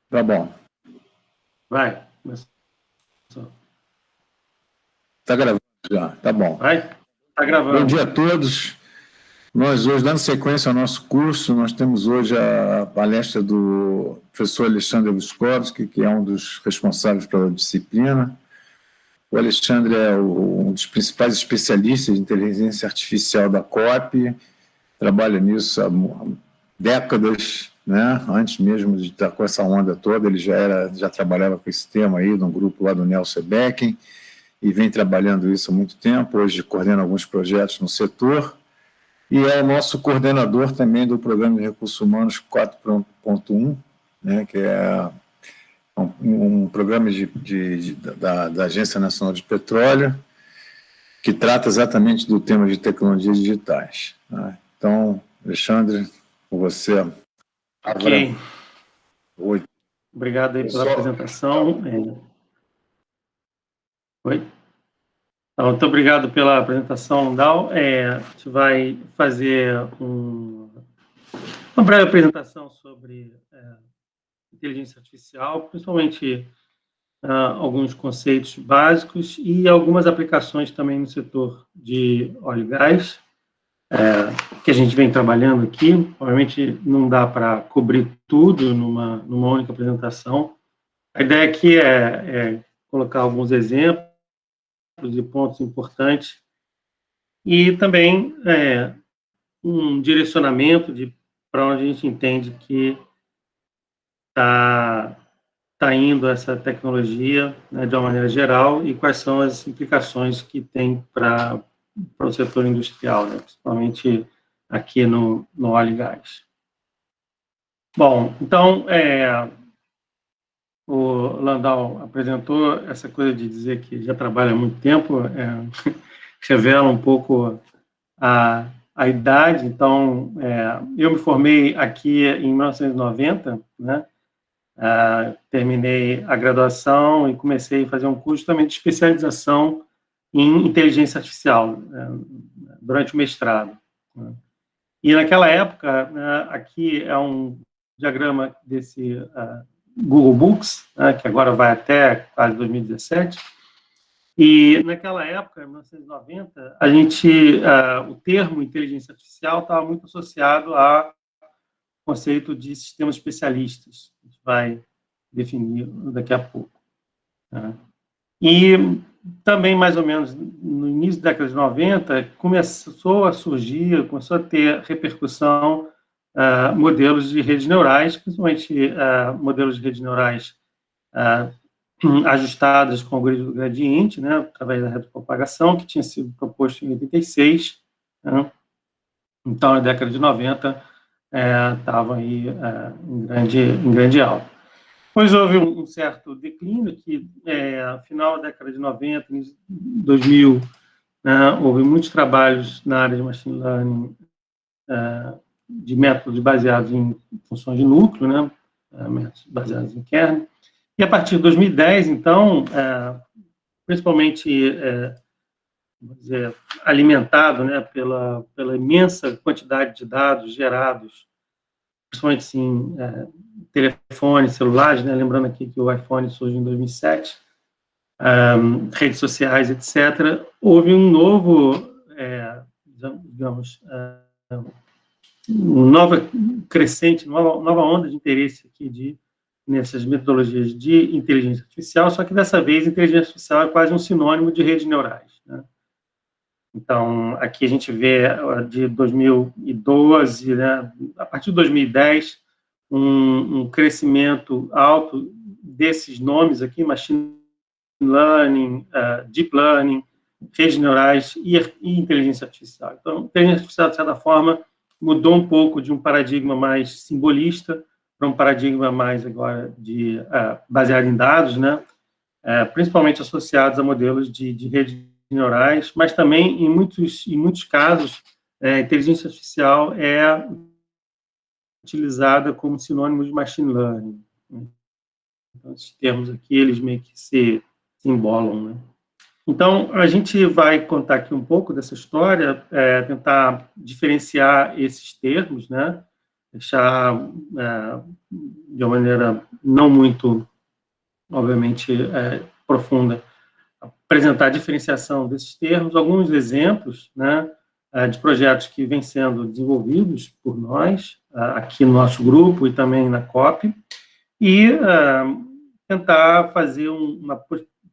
Tá bom. Vai. Está gravando já, tá bom. Vai? Está gravando. Bom dia a todos. Nós hoje, dando sequência ao nosso curso, nós temos hoje a palestra do professor Alexandre Viskovski, que é um dos responsáveis pela disciplina. O Alexandre é um dos principais especialistas de inteligência artificial da COP, trabalha nisso há décadas, né? Antes mesmo de estar com essa onda toda, ele já trabalhava com esse tema aí, num grupo lá do Nelson Becken, e vem trabalhando isso há muito tempo. Hoje coordena alguns projetos no setor, e é o nosso coordenador também do Programa de Recursos Humanos 4.1, né, que é um programa da Agência Nacional de Petróleo, que trata exatamente do tema de tecnologias digitais. Né? Então, Alexandre, com você. Ok. Oi. Obrigado aí pela apresentação. Oi? Muito obrigado pela apresentação, Dal. A gente vai fazer uma breve apresentação sobre inteligência artificial, principalmente alguns conceitos básicos e algumas aplicações também no setor de óleo e gás, que a gente vem trabalhando aqui. Obviamente não dá para cobrir tudo numa única apresentação. A ideia aqui é colocar alguns exemplos de pontos importantes e também um direcionamento para onde a gente entende que está indo essa tecnologia, né, de uma maneira geral, e quais são as implicações que tem para o setor industrial, né, principalmente aqui no óleo e gás. Bom, então, o Landau apresentou essa coisa de dizer que já trabalha há muito tempo, revela um pouco a idade. Então, eu me formei aqui em 1990, né? Terminei a graduação e comecei a fazer um curso também de especialização em inteligência artificial, durante o mestrado. Né? E naquela época, né, aqui é um diagrama desse Google Books, né, que agora vai até quase 2017, e naquela época, em 1990, o termo inteligência artificial estava muito associado ao conceito de sistemas especialistas. A gente vai definir daqui a pouco. Né? E também, mais ou menos, no início da década de 90, começou a ter repercussão modelos de redes neurais, principalmente modelos de redes neurais ajustadas com o algoritmo gradiente, né, através da retropropagação, que tinha sido proposto em 86. Né? Então, na década de 90, estava aí em grande alta. Depois houve um certo declínio, que no final da década de 90, 2000, né, houve muitos trabalhos na área de machine learning, de métodos baseados em funções de núcleo, né, métodos baseados em kernel. E a partir de 2010, então, principalmente vamos dizer, alimentado, né, pela imensa quantidade de dados gerados, principalmente assim, telefones, celulares, né, lembrando aqui que o iPhone surgiu em 2007, redes sociais, etc., houve um novo, digamos, nova onda de interesse aqui nessas metodologias de inteligência artificial, só que dessa vez inteligência artificial é quase um sinônimo de redes neurais, né? Então, aqui a gente vê de 2012, né, a partir de 2010, um crescimento alto desses nomes aqui, machine learning, deep learning, redes neurais e inteligência artificial. Então, inteligência artificial, de certa forma, mudou um pouco de um paradigma mais simbolista para um paradigma mais agora baseado em dados, né, principalmente associados a modelos de redes neurais, mas também, em muitos casos, a inteligência artificial é utilizada como sinônimo de machine learning. Então, esses termos aqui, eles meio que se embolam, né? Então, a gente vai contar aqui um pouco dessa história, tentar diferenciar esses termos, né? deixar, de uma maneira não muito, obviamente, profunda, apresentar a diferenciação desses termos, alguns exemplos, né, de projetos que vêm sendo desenvolvidos por nós, aqui no nosso grupo e também na COP, e tentar fazer uma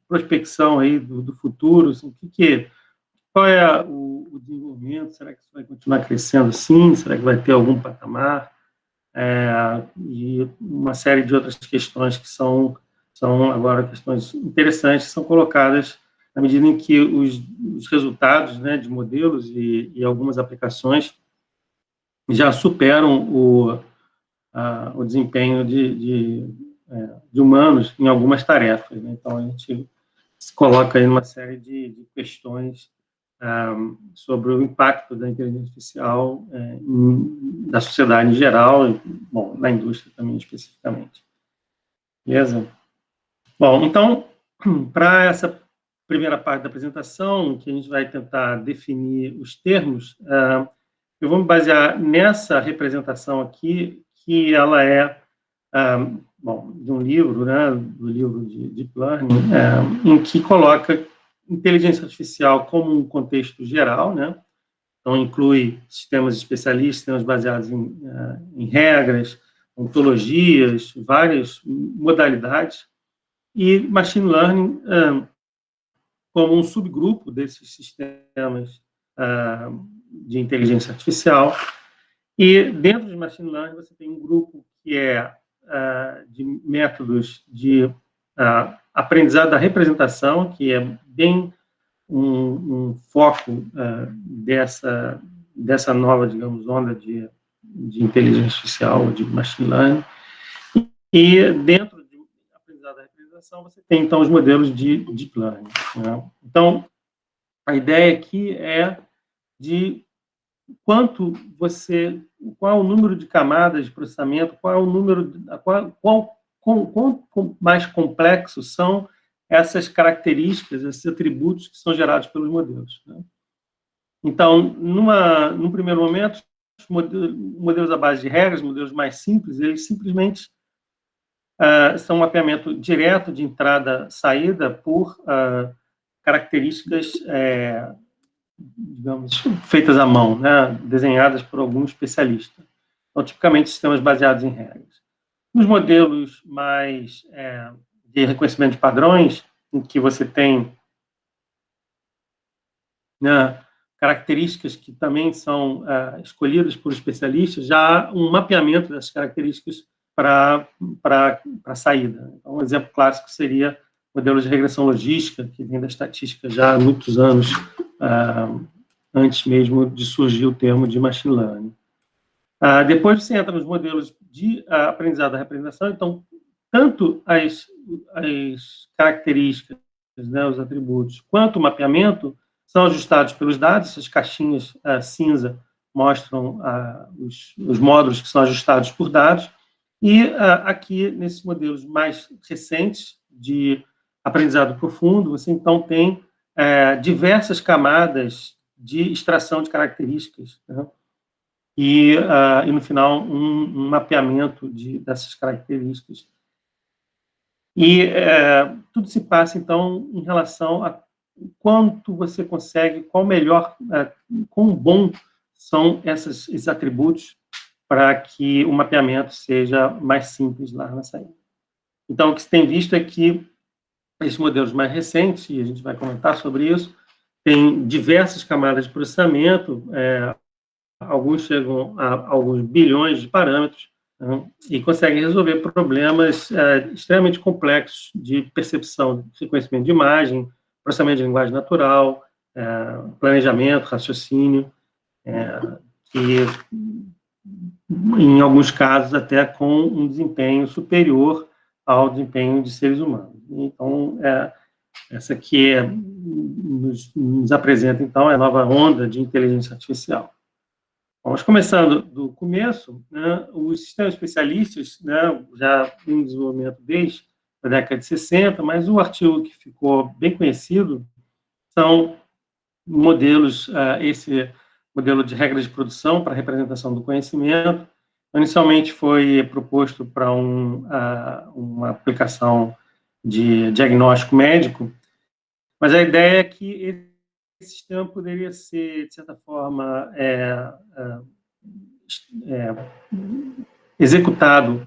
prospecção aí do futuro, assim, qual é o desenvolvimento, será que isso vai continuar crescendo assim, será que vai ter algum patamar, e uma série de outras questões que são agora questões interessantes, são colocadas na medida em que os resultados, né, de modelos e algumas aplicações já superam o desempenho de humanos em algumas tarefas, né? Então, a gente se coloca aí numa série de questões sobre o impacto da inteligência artificial da sociedade em geral, e, bom, na indústria também especificamente. Beleza? Bom, então, para essa primeira parte da apresentação, que a gente vai tentar definir os termos, eu vou me basear nessa representação aqui, que ela é, bom, de um livro, né, do livro de Deep Learning, em que coloca inteligência artificial como um contexto geral, né? Então, inclui sistemas especialistas, sistemas baseados em regras, ontologias, várias modalidades, e machine learning como um subgrupo desses sistemas de inteligência artificial. E dentro de machine learning você tem um grupo que é de métodos de aprendizado da representação, que é bem um foco dessa nova, digamos, onda de inteligência artificial, de machine learning. E dentro de aprendizado da representação você tem, então, os modelos de deep learning, né? Então, a ideia aqui é de qual é o número de camadas de processamento, qual é o número, quão mais complexos são essas características, esses atributos que são gerados pelos modelos, né? Então, num primeiro momento, os modelos à base de regras, modelos mais simples, eles simplesmente são um mapeamento direto de entrada-saída por características, digamos, feitas à mão, né, desenhadas por algum especialista. Então, tipicamente, sistemas baseados em regras. Nos modelos mais de reconhecimento de padrões, em que você tem, né, características que também são escolhidas por especialistas, já há um mapeamento dessas características para a saída. Então, um exemplo clássico seria modelos de regressão logística, que vem da estatística já há muitos anos, antes mesmo de surgir o termo de machine learning. Depois você entra nos modelos de aprendizado da representação, então, tanto as características, né, os atributos, quanto o mapeamento são ajustados pelos dados. Essas caixinhas cinza mostram os módulos que são ajustados por dados, e aqui, nesses modelos mais recentes de aprendizado profundo, você então tem diversas camadas de extração de características, né? E no final, um mapeamento dessas características. E tudo se passa, então, em relação a quanto você consegue, quão bom são esses atributos para que o mapeamento seja mais simples lá na saída. Então, o que se tem visto é que esses modelos mais recentes, e a gente vai comentar sobre isso, tem diversas camadas de processamento, alguns chegam a alguns bilhões de parâmetros, né, e conseguem resolver problemas extremamente complexos de percepção, de reconhecimento de imagem, processamento de linguagem natural, planejamento, raciocínio, e, em alguns casos, até com um desempenho superior ao desempenho de seres humanos. Então, essa aqui nos apresenta, então, a nova onda de inteligência artificial. Vamos começando do começo, né? Os sistemas especialistas, né, já em desenvolvimento desde a década de 60, mas o artigo que ficou bem conhecido são modelos, esse modelo de regras de produção para representação do conhecimento, Inicialmente foi proposto para uma aplicação de diagnóstico médico, mas a ideia é que esse sistema poderia ser, de certa forma, executado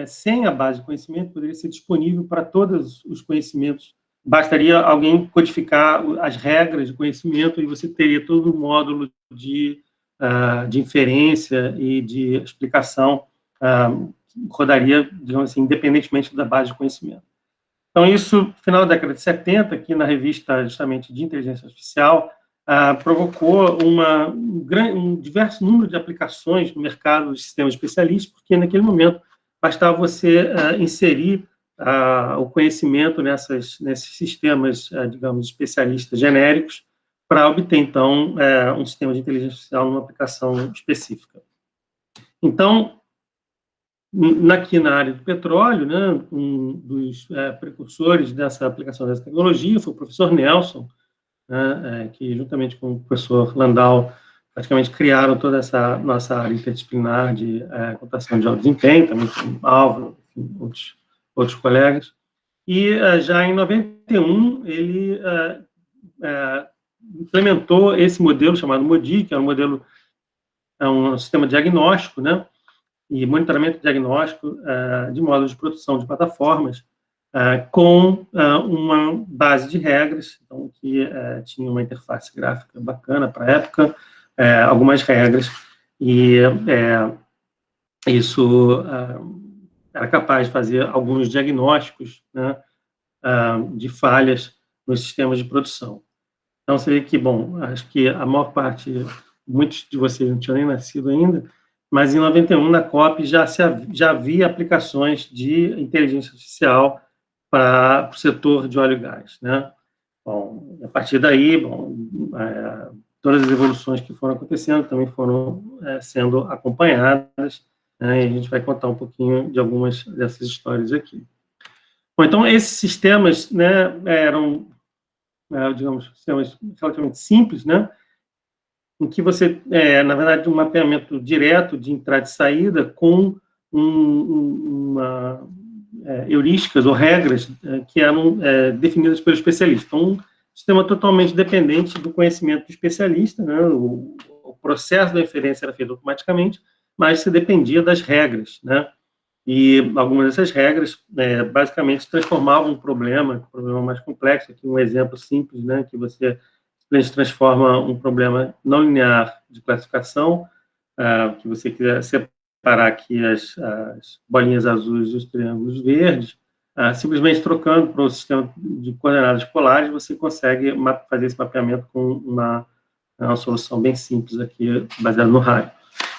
sem a base de conhecimento, poderia ser disponível para todos os conhecimentos. Bastaria alguém codificar as regras de conhecimento e você teria todo um módulo de inferência e de explicação rodaria, digamos assim, independentemente da base de conhecimento. Então, isso, no final da década de 70, aqui na revista, justamente, de inteligência artificial, provocou um diverso número de aplicações no mercado de sistemas especialistas, porque, naquele momento, bastava você inserir o conhecimento nesses sistemas, digamos, especialistas genéricos, para obter, então, um sistema de inteligência artificial numa aplicação específica. Então, aqui na área do petróleo, né, um dos precursores dessa aplicação dessa tecnologia foi o professor Nelson, né, que, juntamente com o professor Landau, praticamente criaram toda essa nossa área interdisciplinar de computação de alto desempenho, também com Álvaro, outros colegas. E já em 91, ele implementou esse modelo chamado MODI, que é um sistema diagnóstico, né, e monitoramento diagnóstico de módulos de produção de plataformas, com uma base de regras, então, que tinha uma interface gráfica bacana para a época, algumas regras, e isso era capaz de fazer alguns diagnósticos, né, de falhas nos sistemas de produção. Então, você vê que, bom, acho que a maior parte, muitos de vocês não tinham nem nascido ainda, mas em 91, na COP, já havia aplicações de inteligência artificial para o setor de óleo e gás, né? Bom, a partir daí, todas as evoluções que foram acontecendo também foram sendo acompanhadas, né? E a gente vai contar um pouquinho de algumas dessas histórias aqui. Bom, então, esses sistemas, né, eram, digamos, sistemas relativamente simples, né? Em que você, na verdade, um mapeamento direto de entrada e saída com heurísticas ou regras que eram definidas pelo especialista. Então, um sistema totalmente dependente do conhecimento do especialista, né? O processo da inferência era feito automaticamente, mas se dependia das regras, né? E algumas dessas regras, basicamente, transformavam um problema mais complexo. Aqui um exemplo simples, né, que você transforma um problema não linear de classificação, que você quiser separar aqui as bolinhas azuis dos triângulos verdes, simplesmente trocando para o sistema de coordenadas polares, você consegue fazer esse mapeamento com uma solução bem simples aqui, baseada no raio.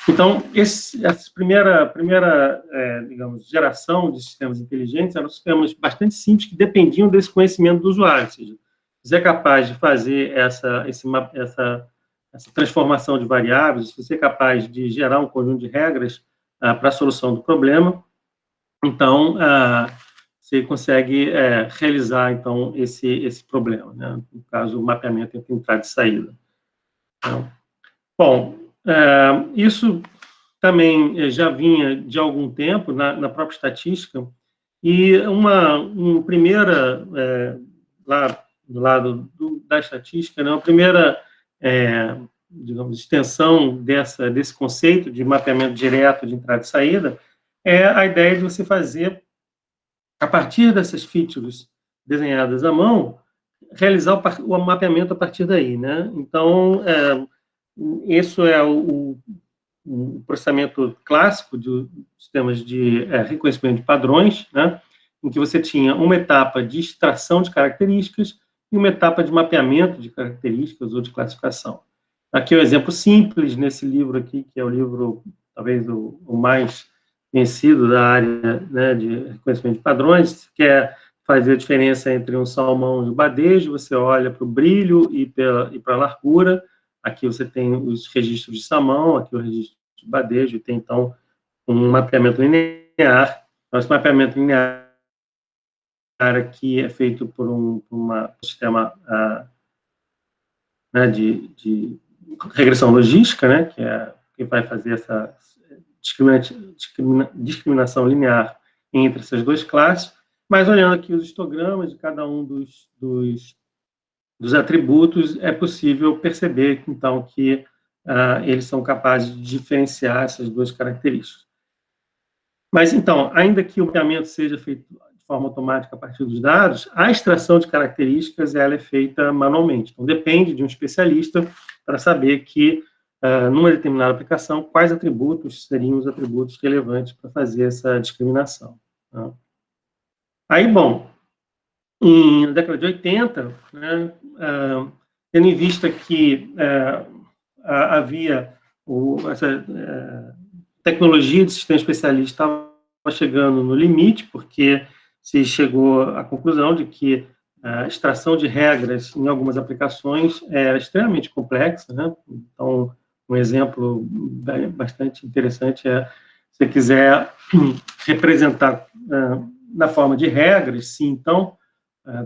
Então, essa primeira digamos, geração de sistemas inteligentes eram sistemas bastante simples que dependiam desse conhecimento do usuário, ou seja, você é capaz de fazer essa transformação de variáveis, se você é capaz de gerar um conjunto de regras para a solução do problema, então, você consegue realizar, então, esse problema, né? No caso, o mapeamento entre entrada e saída. Então, bom, isso também já vinha de algum tempo na própria estatística, e uma primeira, lá do lado da estatística, né, uma primeira, digamos, extensão desse conceito de mapeamento direto de entrada e saída é a ideia de você fazer, a partir dessas features desenhadas à mão, realizar o mapeamento a partir daí, né? Então, isso é o processamento clássico de sistemas de reconhecimento de padrões, né? Em que você tinha uma etapa de extração de características e uma etapa de mapeamento de características ou de classificação. Aqui é um exemplo simples nesse livro aqui, que é o livro, talvez, o mais conhecido da área, né, de reconhecimento de padrões, que é fazer a diferença entre um salmão e um badejo. Você olha para o brilho e para a largura. Aqui você tem os registros de salmão, aqui o registro de badejo, e tem, então, um mapeamento linear. Então, esse mapeamento linear aqui é feito por um sistema né, de regressão logística, né, que é que vai fazer essa discriminação linear entre essas duas classes, mas olhando aqui os histogramas de cada um dos atributos, é possível perceber, então, que eles são capazes de diferenciar essas duas características. Mas, então, ainda que o mapeamento seja feito de forma automática a partir dos dados, a extração de características ela é feita manualmente. Então, depende de um especialista para saber que, numa determinada aplicação, quais atributos seriam os atributos relevantes para fazer essa discriminação. Tá? Aí, bom, na década de 80, né, tendo em vista que havia essa tecnologia de sistema especialista estava chegando no limite, porque se chegou à conclusão de que a extração de regras em algumas aplicações era extremamente complexa, né? Então, um exemplo bastante interessante é, se você quiser representar na forma de regras, sim, então,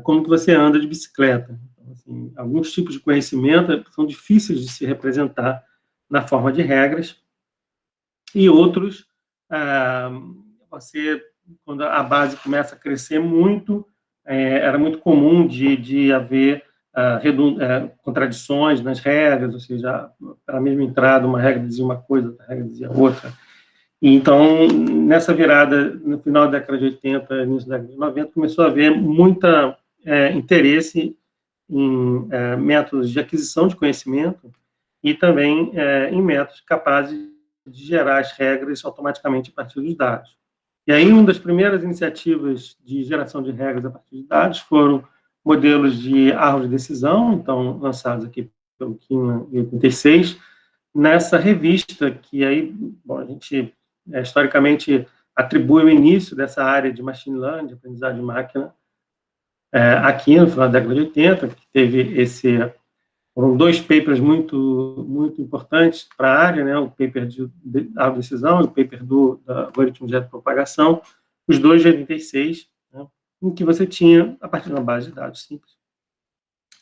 como que você anda de bicicleta. Então, assim, alguns tipos de conhecimento são difíceis de se representar na forma de regras, e outros, quando a base começa a crescer muito, era muito comum de haver contradições nas regras, ou seja, para a mesma entrada, uma regra dizia uma coisa, outra regra dizia outra. E, então, nessa virada, no final da década de 80, início da década de 90, começou a haver muito interesse em métodos de aquisição de conhecimento e também em métodos capazes de gerar as regras automaticamente a partir dos dados. E aí, uma das primeiras iniciativas de geração de regras a partir de dados foram modelos de árvore de decisão, então, lançados aqui pelo Kinnan em 86, nessa revista, que aí, bom, a gente, historicamente, atribui o início dessa área de machine learning, de aprendizagem de máquina, aqui no final da década de 80, que teve foram dois papers muito importantes para a área, né? O paper de árvore de decisão e o paper do algoritmo de propagação, os dois de 86, né? Em que você tinha, a partir de uma base de dados simples,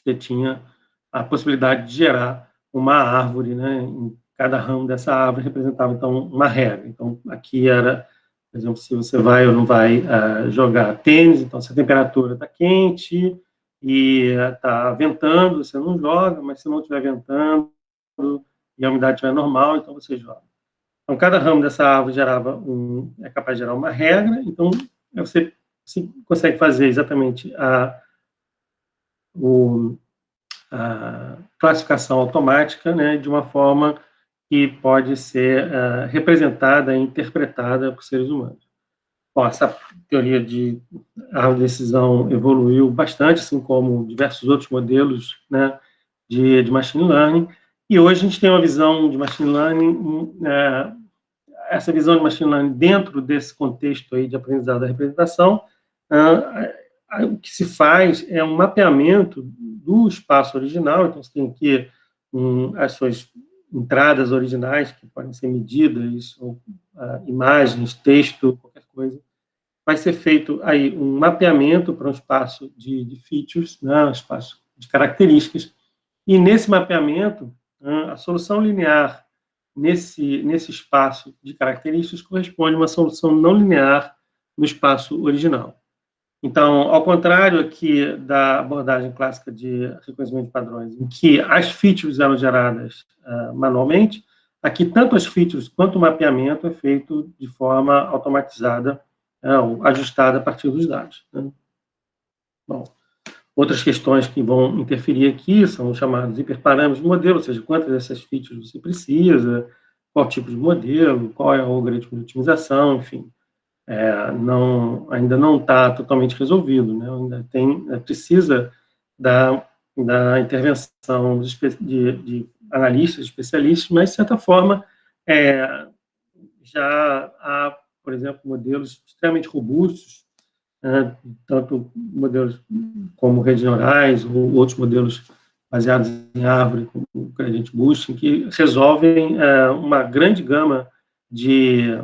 você tinha a possibilidade de gerar uma árvore, né? Em cada ramo dessa árvore representava, então, uma regra. Então, aqui era, por exemplo, se você vai ou não vai jogar tênis, então, se a temperatura está quente e está ventando, você não joga, mas se não estiver ventando e a umidade estiver normal, então você joga. Então, cada ramo dessa árvore é capaz de gerar uma regra, então você consegue fazer exatamente a classificação automática, né, de uma forma que pode ser representada e interpretada por seres humanos. Bom, essa teoria de árvore de decisão evoluiu bastante, assim como diversos outros modelos, né, de machine learning, e hoje a gente tem uma visão de machine learning, essa visão de machine learning dentro desse contexto aí de aprendizado da representação, o que se faz é um mapeamento do espaço original, então você tem aqui as suas entradas originais, que podem ser medidas, ou imagens, texto, qualquer coisa. Vai ser feito aí um mapeamento para um espaço de features, né, um espaço de características, e nesse mapeamento, a solução linear nesse espaço de características corresponde a uma solução não linear no espaço original. Então, ao contrário aqui da abordagem clássica de reconhecimento de padrões, em que as features eram geradas manualmente, aqui tanto as features quanto o mapeamento é feito de forma automatizada, ajustada a partir dos dados, né? Bom, outras questões que vão interferir aqui são os chamados hiperparâmetros do modelo, ou seja, quantas dessas features você precisa, qual tipo de modelo, qual é o algoritmo de otimização, enfim. Ainda não está totalmente resolvido, né? Ainda precisa da intervenção de analistas, especialistas, mas, de certa forma, já há, por exemplo, modelos extremamente robustos, tanto modelos como redes neurais ou outros modelos baseados em árvore, como o Gradient Boosting, que resolvem uma grande gama de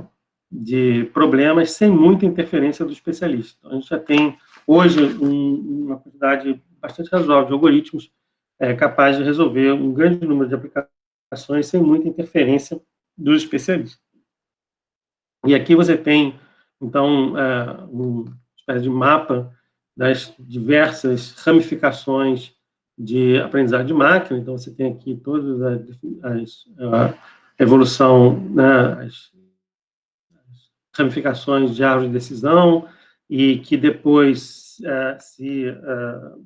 problemas sem muita interferência do especialista. Então, a gente já tem, hoje, uma quantidade bastante razoável de algoritmos capazes de resolver um grande número de aplicações sem muita interferência dos especialistas. E aqui você tem, então, uma espécie de mapa das diversas ramificações de aprendizado de máquina. Então, você tem aqui todas a evolução, né, as ramificações de árvore de decisão, e que depois se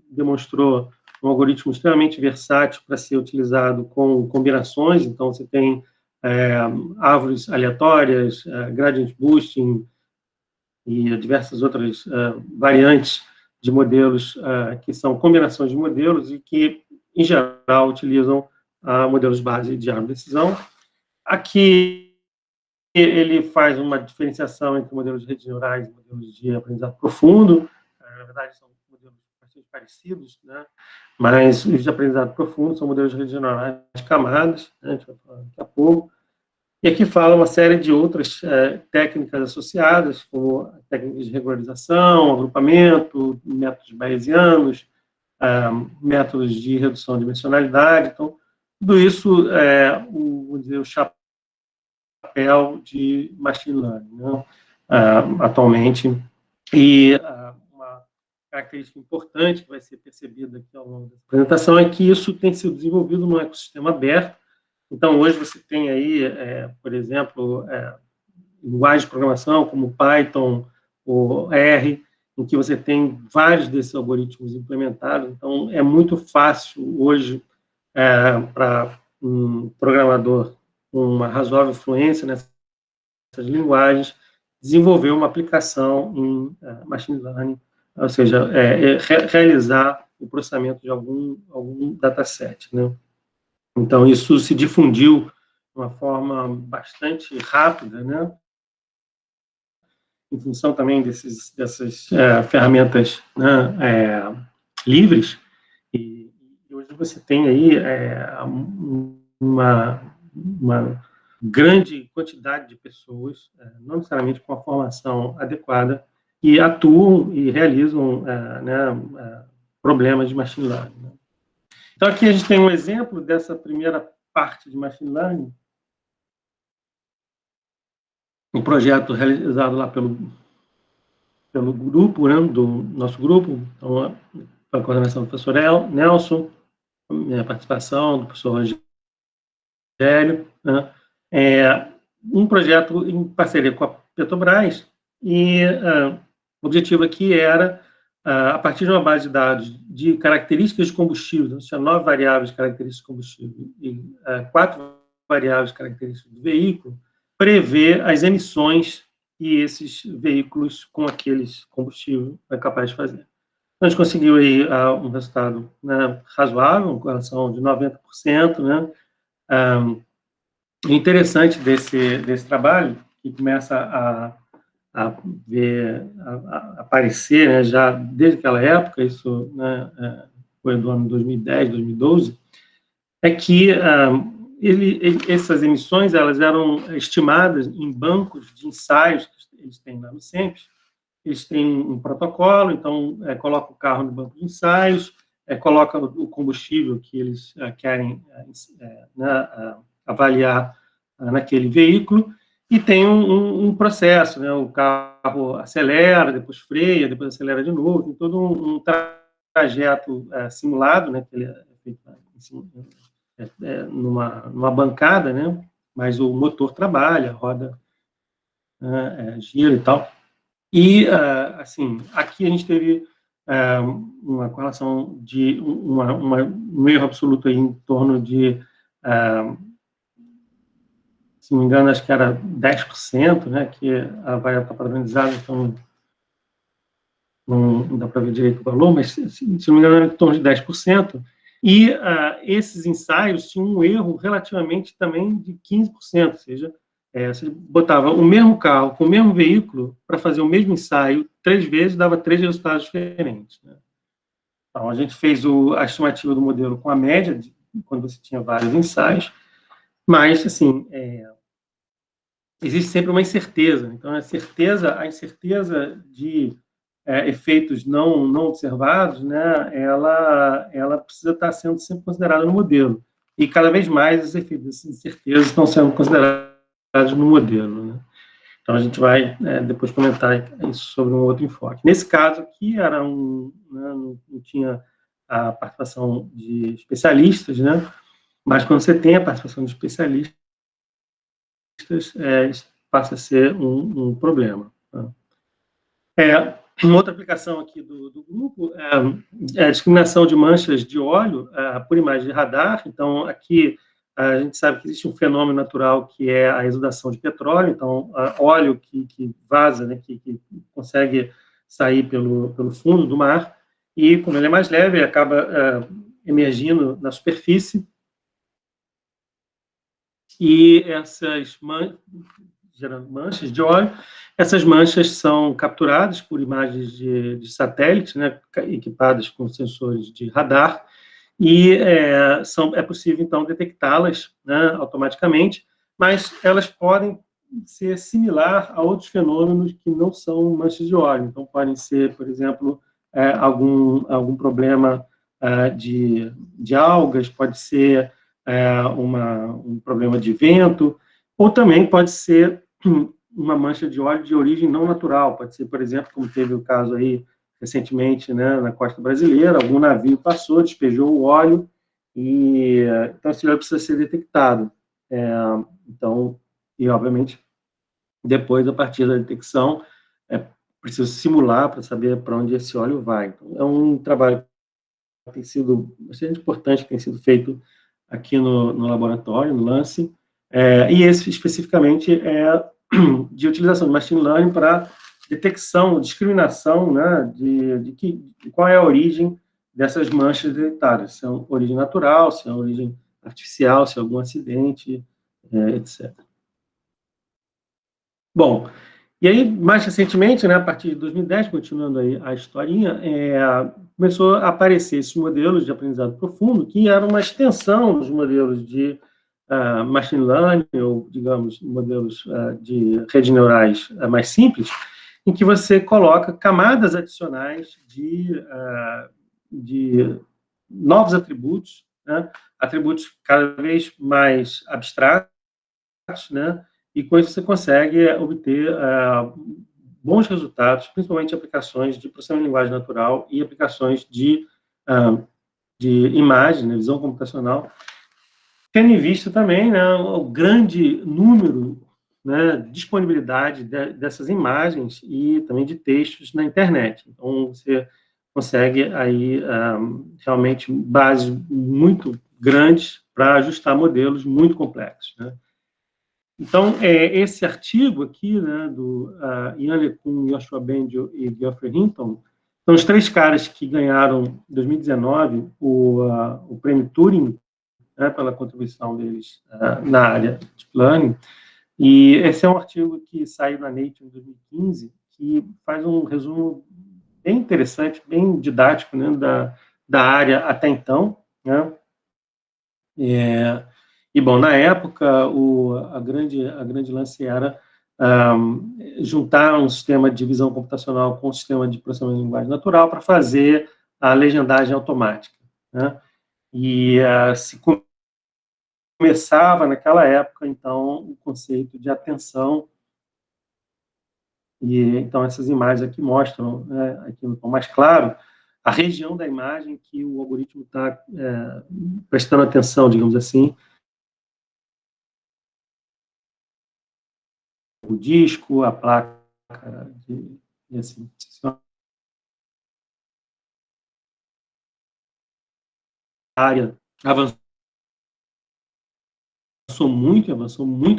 demonstrou um algoritmo extremamente versátil para ser utilizado com combinações. Então, você tem árvores aleatórias, gradient boosting e diversas outras variantes de modelos que são combinações de modelos e que, em geral, utilizam modelos base de árvore de decisão. Aqui, ele faz uma diferenciação entre modelos de redes neurais e modelos de aprendizado profundo. Na verdade, são modelos bastante parecidos, né? Mas os de aprendizado profundo são modelos de redes neurais de camadas, né? A gente vai falar daqui a pouco. E aqui fala uma série de outras técnicas associadas, como técnicas de regularização, agrupamento, métodos bayesianos, métodos de redução de dimensionalidade. Então, tudo isso vamos dizer, o chapéu de machine learning, né? Atualmente. E uma característica importante que vai ser percebida aqui ao longo da apresentação é que isso tem sido desenvolvido num ecossistema aberto. Então, hoje você tem aí, por exemplo, linguagens de programação como Python ou R, em que você tem vários desses algoritmos implementados. Então, é muito fácil hoje para um programador com uma razoável fluência nessas linguagens desenvolver uma aplicação em machine learning, ou seja, realizar o processamento de algum dataset, né? Então, isso se difundiu de uma forma bastante rápida, né? Em função também dessas ferramentas, né, livres. E hoje você tem aí uma grande quantidade de pessoas, não necessariamente com a formação adequada, que atuam e realizam problemas de machine learning, né? Então, aqui a gente tem um exemplo dessa primeira parte de machine learning, um projeto realizado lá pelo grupo, né, do nosso grupo, então, a coordenação do professor Nelson, minha participação, do professor Rogério, né, um projeto em parceria com a Petrobras, e o objetivo aqui era, a partir de uma base de dados de características de combustível, então, tinha 9 variáveis de características de combustível e 4 variáveis de características do veículo, prever as emissões que esses veículos com aqueles combustível é capaz de fazer. Então, a gente conseguiu aí um resultado, né, razoável, uma correlação de 90%, né? O interessante desse trabalho, que começa a aparecer, né, já desde aquela época, isso, né, foi do ano 2010, 2012, é que essas emissões elas eram estimadas em bancos de ensaios que eles têm lá no CENPES. Eles têm um protocolo, então coloca o carro no banco de ensaios, coloca o combustível que eles querem avaliar naquele veículo, e tem um processo, né? O carro acelera, depois freia, depois acelera de novo, tem todo um trajeto simulado, né? Que ele é feito numa bancada, né? Mas o motor trabalha, a roda gira e tal. E, assim, aqui a gente teve uma correlação de um erro absoluto aí em torno de, se não me engano, acho que era 10%, né, que a variável está padronizada, então não dá para ver direito o valor, mas, se não me engano, era em torno de 10%. E esses ensaios tinham um erro relativamente também de 15%, ou seja, você botava o mesmo carro com o mesmo veículo para fazer o mesmo ensaio 3 vezes, dava 3 resultados diferentes, né? Então, a gente fez a estimativa do modelo com a média, quando você tinha vários ensaios, mas, assim, existe sempre uma incerteza. Então, a incerteza de efeitos não observados, né, ela precisa estar sendo sempre considerada no modelo. E, cada vez mais, os efeitos dessas incertezas estão sendo considerados no modelo, né? Então, a gente vai depois comentar isso sobre um outro enfoque. Nesse caso aqui, era não tinha a participação de especialistas, né? Mas quando você tem a participação de especialistas, passa a ser um problema. Tá? Uma outra aplicação aqui do grupo é a discriminação de manchas de óleo por imagem de radar. Então, aqui a gente sabe que existe um fenômeno natural que é a exudação de petróleo. Então, óleo que vaza, né, que consegue sair pelo fundo do mar, e como ele é mais leve, ele acaba emergindo na superfície. E essas gerando manchas de óleo, essas manchas são capturadas por imagens de satélite, né, equipadas com sensores de radar, e é possível, então, detectá-las, né, automaticamente, mas elas podem ser similar a outros fenômenos que não são manchas de óleo. Então, podem ser, por exemplo, algum problema de algas, pode ser um problema de vento, ou também pode ser uma mancha de óleo de origem não natural. Pode ser, por exemplo, como teve o caso aí recentemente, né, na costa brasileira, algum navio passou, despejou o óleo, e então esse óleo precisa ser detectado. Então, e obviamente, depois, a partir da detecção, preciso simular para saber para onde esse óleo vai. Então, é um trabalho que tem sido bastante importante, que tem sido feito aqui no laboratório, no Lance, e esse especificamente é de utilização de machine learning para detecção, discriminação, né, de qual é a origem dessas manchas detectadas, se é uma origem natural, se é uma origem artificial, se é algum acidente, etc. Bom, e aí, mais recentemente, né, a partir de 2010, continuando aí a historinha, começou a aparecer esses modelos de aprendizado profundo, que eram uma extensão dos modelos de machine learning, ou, digamos, modelos de redes neurais mais simples, em que você coloca camadas adicionais de novos atributos, né, atributos cada vez mais abstratos, né, e com isso você consegue obter bons resultados, principalmente aplicações de processamento de linguagem natural e aplicações de imagem, né, visão computacional, tendo em vista também, né, o grande número, né, disponibilidade dessas imagens e também de textos na internet. Então, você consegue aí realmente bases muito grandes para ajustar modelos muito complexos, né? Então, esse artigo aqui, né, do Ian LeCun, Yoshua Bengio e Geoffrey Hinton, são os três caras que ganharam, em 2019, o prêmio Turing, né, pela contribuição deles na área de learning. E esse é um artigo que saiu na Nature em 2015, que faz um resumo bem interessante, bem didático, né, da área até então, né? E, bom, na época, a grande lance era juntar um sistema de visão computacional com um sistema de processamento de linguagem natural para fazer a legendagem automática, né? E se começava, naquela época, então, o conceito de atenção. E, então, essas imagens aqui mostram, né, aqui no tom mais claro, a região da imagem que o algoritmo está prestando atenção, digamos assim, o disco, a placa e assim. A área avançou muito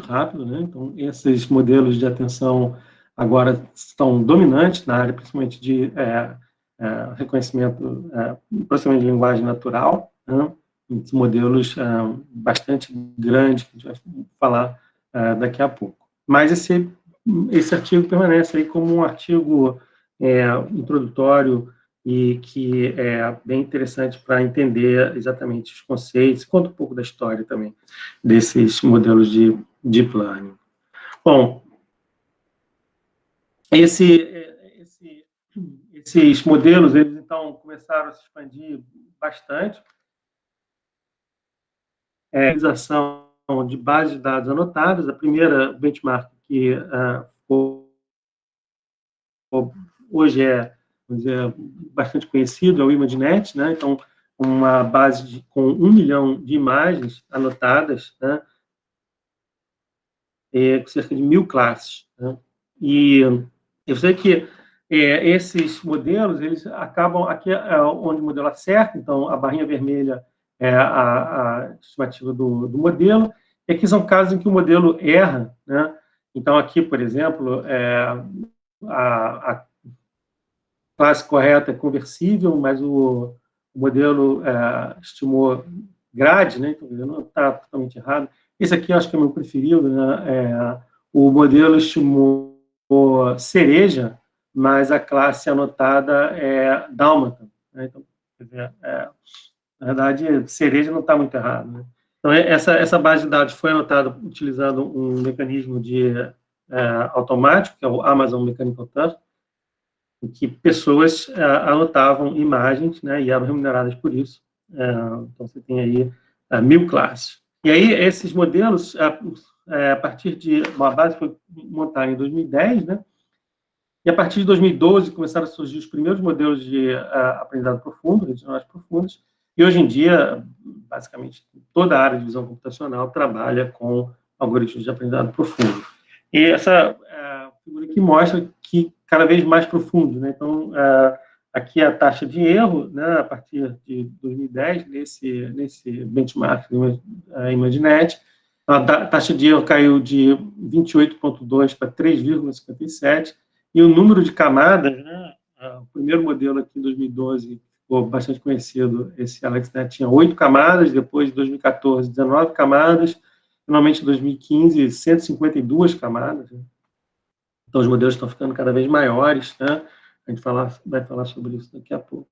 rápido, né? Então, esses modelos de atenção agora estão dominantes na área, principalmente de reconhecimento, processamento de linguagem natural, né? Modelos bastante grandes, que a gente vai falar daqui a pouco. Mas esse artigo permanece aí como um artigo introdutório e que é bem interessante para entender exatamente os conceitos, conta um pouco da história também desses modelos de deep learning. Bom, esses modelos, eles então começaram a se expandir bastante. A utilização de bases de dados anotadas. A primeira benchmark que hoje vamos dizer, bastante conhecido, é o ImageNet, né? Então, uma base com 1 milhão de imagens anotadas, né? Com cerca de 1.000 classes, né? E eu sei que esses modelos, eles acabam, aqui é onde o modelo acerta, então a barrinha vermelha é a estimativa do modelo, e aqui são casos em que o modelo erra, né? Então, aqui, por exemplo, a classe correta é conversível, mas o modelo estimou grade, né? Então, não está totalmente errado. Esse aqui eu acho que é o meu preferido, né? O modelo estimou cereja, mas a classe anotada é dálmata, né? Então, quer dizer, na verdade, cereja não está muito errado, né? Então, essa base de dados foi anotada utilizando um mecanismo automático, que é o Amazon Mechanical Turk, em que pessoas anotavam imagens, né, e eram remuneradas por isso. Então, você tem aí 1.000 classes. E aí, esses modelos, a partir de uma base foi montada em 2010, né, e a partir de 2012 começaram a surgir os primeiros modelos de aprendizado profundo, redes neurais profundas, e hoje em dia, basicamente, toda a área de visão computacional trabalha com algoritmos de aprendizado profundo. E essa figura aqui mostra que cada vez mais profundo, né? Então, aqui a taxa de erro, né, a partir de 2010, nesse benchmark do ImageNet, a taxa de erro caiu de 28,2 para 3,57, e o número de camadas, né, o primeiro modelo aqui em 2012, ficou bastante conhecido, esse AlexNet tinha 8 camadas, depois, em 2014, 19 camadas, finalmente, em 2015, 152 camadas, né? Então, os modelos estão ficando cada vez maiores, né? A gente vai falar sobre isso daqui a pouco.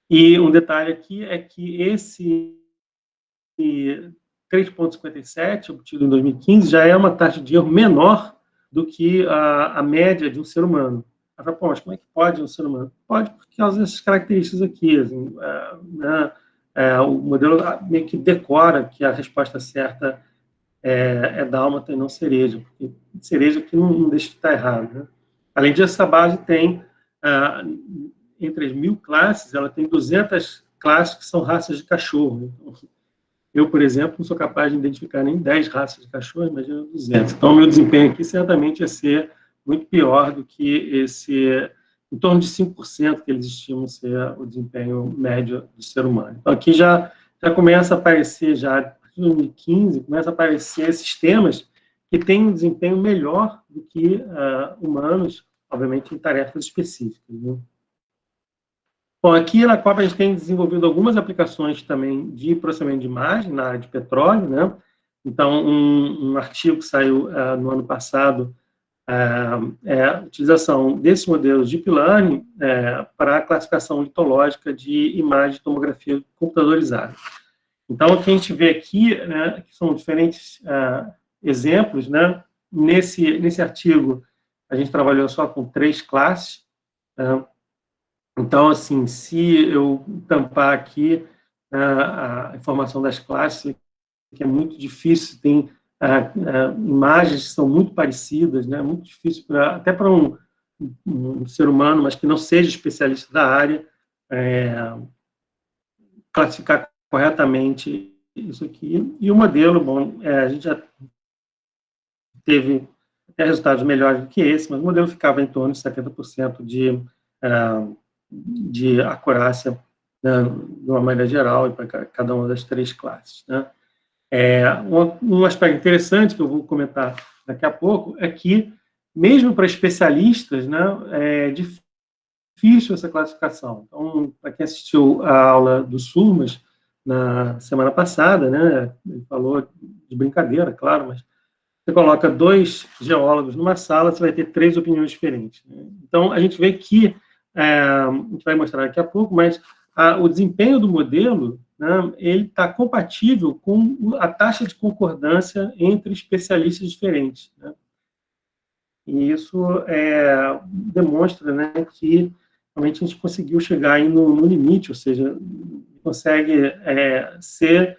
E um detalhe aqui é que esse 3,57, obtido em 2015, já é uma taxa de erro menor do que a média de um ser humano. Mas, pô, mas como é que pode um ser humano? Pode por causa dessas características aqui. Assim, né? O modelo meio que decora que a resposta certa é dálmata e não cereja, porque cereja aqui não deixa de estar errado, né? Além disso, essa base tem, entre as 1.000 classes, ela tem 200 classes que são raças de cachorro. Então, eu, por exemplo, não sou capaz de identificar nem 10 raças de cachorro, imagina 200. Então, o meu desempenho aqui certamente ia ser muito pior do que em torno de 5% que eles estimam ser o desempenho médio do ser humano. Então, aqui já começa a aparecer, já em 2015, começa a aparecer sistemas que têm um desempenho melhor do que humanos, obviamente, em tarefas específicas, né? Bom, aqui na Copa a gente tem desenvolvido algumas aplicações também de processamento de imagem na área de petróleo, né? Então, um artigo que saiu no ano passado a utilização desses modelos de deep learning para a classificação litológica de imagem de tomografia computadorizada. Então, o que a gente vê aqui, né, que são diferentes exemplos, né? Nesse artigo, a gente trabalhou só com 3 classes. Então, assim, se eu tampar aqui a informação das classes, que é muito difícil, tem imagens que são muito parecidas, né? Muito difícil até para um ser humano, mas que não seja especialista da área, classificar corretamente isso aqui. E o modelo, bom, a gente já teve até resultados melhores do que esse, mas o modelo ficava em torno de 70% de acurácia, né, de uma maneira geral, e para cada uma das 3 classes, né? Um aspecto interessante que eu vou comentar daqui a pouco é que, mesmo para especialistas, né, é difícil essa classificação. Então, para quem assistiu a aula do Surmas na semana passada, né, ele falou de brincadeira, claro, mas você coloca 2 geólogos numa sala, você vai ter 3 opiniões diferentes, né? Então, a gente vê que, a gente vai mostrar daqui a pouco, mas o desempenho do modelo, né, ele está compatível com a taxa de concordância entre especialistas diferentes, né? E isso demonstra, né, que realmente a gente conseguiu chegar aí no limite, ou seja, consegue ser